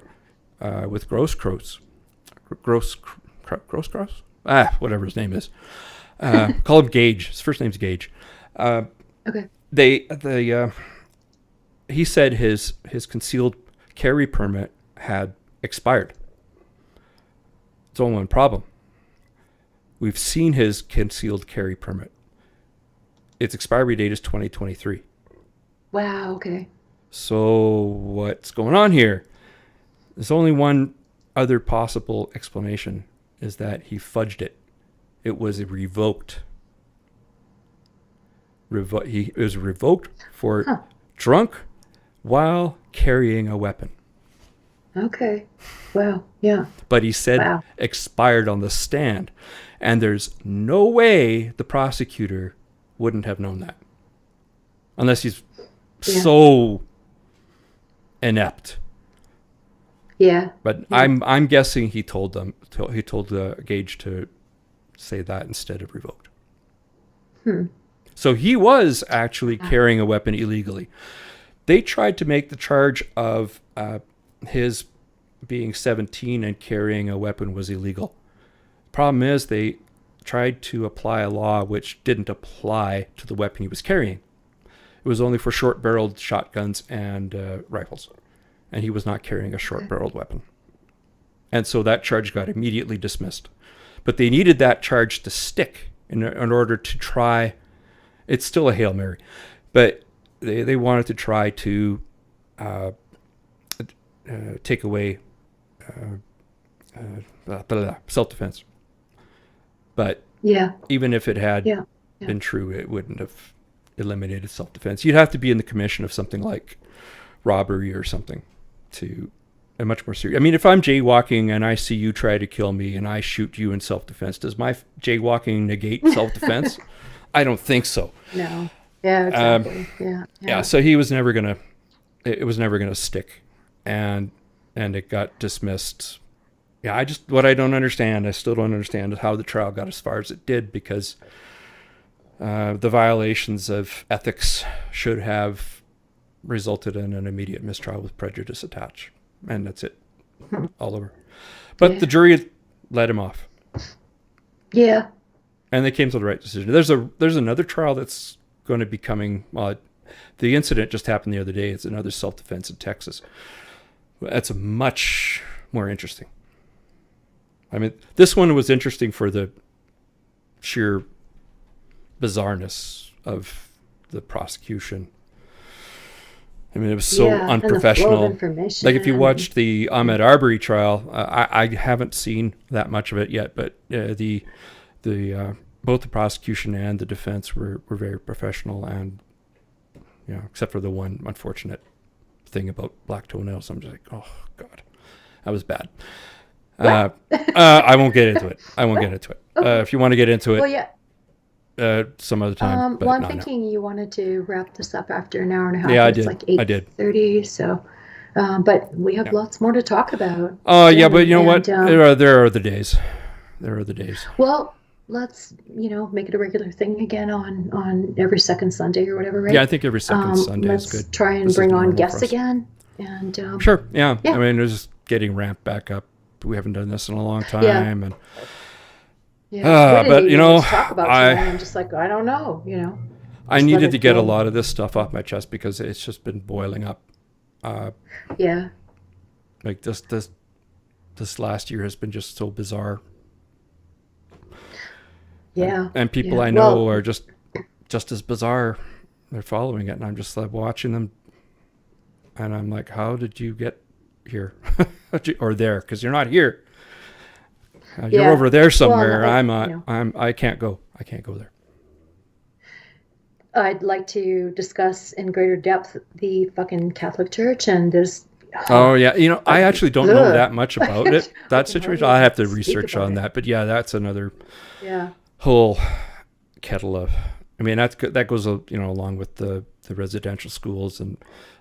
with Grosskreutz. Grosskreutz? Whatever his name is. Call him Gage. His first name's Gage. Okay. he said his concealed carry permit had expired. It's only one problem. We've seen his concealed carry permit. Its expiry date is 2023. Wow. Okay. So what's going on here? There's only one other possible explanation, is that he fudged it. It was revoked. It was revoked for drunk while carrying a weapon. Okay. Wow. Yeah. But he said Wow. expired on the stand. And there's no way the prosecutor wouldn't have known that. Unless he's so inept. Yeah. But I'm guessing he told Gage to say that instead of revoked. So he was actually carrying a weapon illegally. They tried to make the charge of his being 17 and carrying a weapon was illegal. Problem is, they tried to apply a law which didn't apply to the weapon he was carrying. It was only for short-barreled shotguns and rifles. And he was not carrying a short-barreled weapon. And so that charge got immediately dismissed. But they needed that charge to stick in order to try. It's still a Hail Mary. But they wanted to try to take away self-defense. But even if it had been true, it wouldn't have eliminated self-defense. You'd have to be in the commission of something like robbery or something to a much more serious. I mean, if I'm jaywalking and I see you try to kill me and I shoot you in self-defense, does my jaywalking negate self-defense? I don't think so. No. Yeah, exactly. Yeah, so he was never going to, it was never going to stick. And it got dismissed. Yeah, what I don't understand, I still don't understand is how the trial got as far as it did, because the violations of ethics should have resulted in an immediate mistrial with prejudice attached. And that's it. All over. But the jury let him off. Yeah. And they came to the right decision. There's another trial that's going to be coming. Well, the incident just happened the other day. It's another self-defense in Texas. That's much more interesting. I mean, this one was interesting for the sheer bizarreness of the prosecution. I mean, it was so unprofessional. And the flow of like if you watched the Ahmaud Arbery trial, I haven't seen that much of it yet, but both the prosecution and the defense were very professional, and except for the one unfortunate thing about black toenails, I'm just like, oh God, that was bad. I won't get into it. Okay. If you want to get into it, some other time. Well, I'm thinking you wanted to wrap this up after an hour and a half. Yeah, it's like 8:30. So, but we have lots more to talk about. Oh yeah, but you know what? There are the days. Well, let's make it a regular thing again on every second Sunday or whatever, right? Yeah, I think every second Sunday is good. Let's try and bring on guests again. And sure, yeah. I mean, it's just getting ramped back up. We haven't done this in a long time, and but talk about I'm just like, I don't know, I needed to get a lot of this stuff off my chest because it's just been boiling up. Like this last year has been just so bizarre. Yeah. And people I know are just as bizarre. They're following it, and I'm just like watching them, and I'm like, how did you get here or there? Because you're not here. You're over there somewhere. Well, I can't go. I can't go there. I'd like to discuss in greater depth the fucking Catholic Church and this. Oh yeah, I actually don't know that much about it. That situation, I have to research on that. But yeah, that's another whole kettle of. I mean, that goes along with the residential schools, and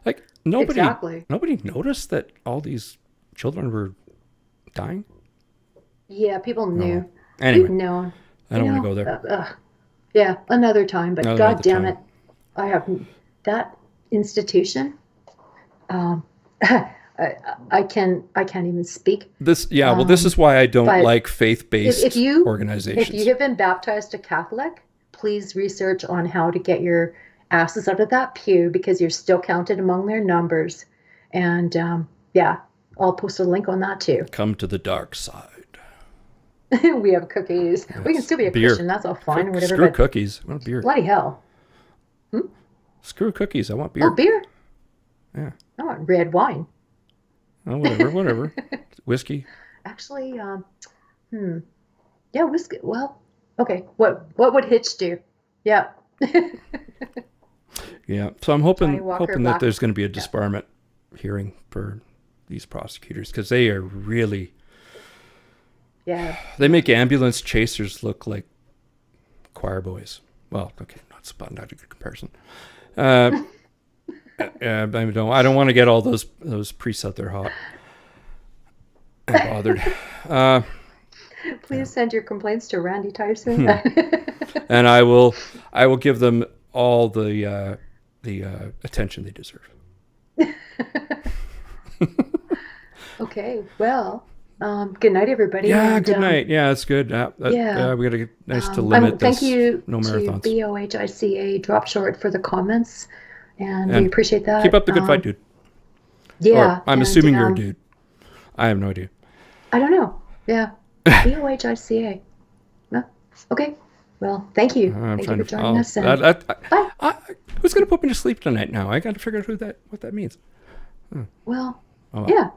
like nobody noticed that all these children were dying. Yeah, people knew. No. Anyway, no, I don't want to go there. Yeah, another time. But God damn it, I have that institution. I can't even speak. This is why I don't like faith-based organizations. If you have been baptized a Catholic, please research on how to get your asses out of that pew because you're still counted among their numbers. And yeah, I'll post a link on that too. Come to the dark side. We have cookies. We can Yes. still be a Beer. Christian. That's all fine or whatever. Screw But cookies. I want beer. bloody hell. Screw cookies. I want beer. Oh, beer. Yeah. I want red wine. Oh, whatever. Whiskey. Actually, yeah, whiskey. Well, okay. What would Hitch do? Yeah. Yeah. So I'm Johnny Walker hoping that Black. there's going to be a disbarment hearing for these prosecutors because they are really, Yeah. they make ambulance chasers look like choir boys. Well, okay, not a good comparison. I don't want to get all those priests out there hot and bothered. Please send your complaints to Randy Tyson. And I will give them all the attention they deserve. Okay. Well, good night, everybody. Yeah, and, good night. Yeah, it's good. yeah. We got to get nice to limit thank this. you No to marathons. BOHICA Drop Short for the comments, and we And appreciate that. Keep up the good fight, dude. Yeah. Or, I'm and, assuming you're a dude. I have no idea. I don't know. Yeah. BOHICA. No? Okay. Well, thank you. I'm Thank trying you for to. joining us. And bye. Who's going to put me to sleep tonight now? I got to figure out what that means. Well, Oh, well. yeah.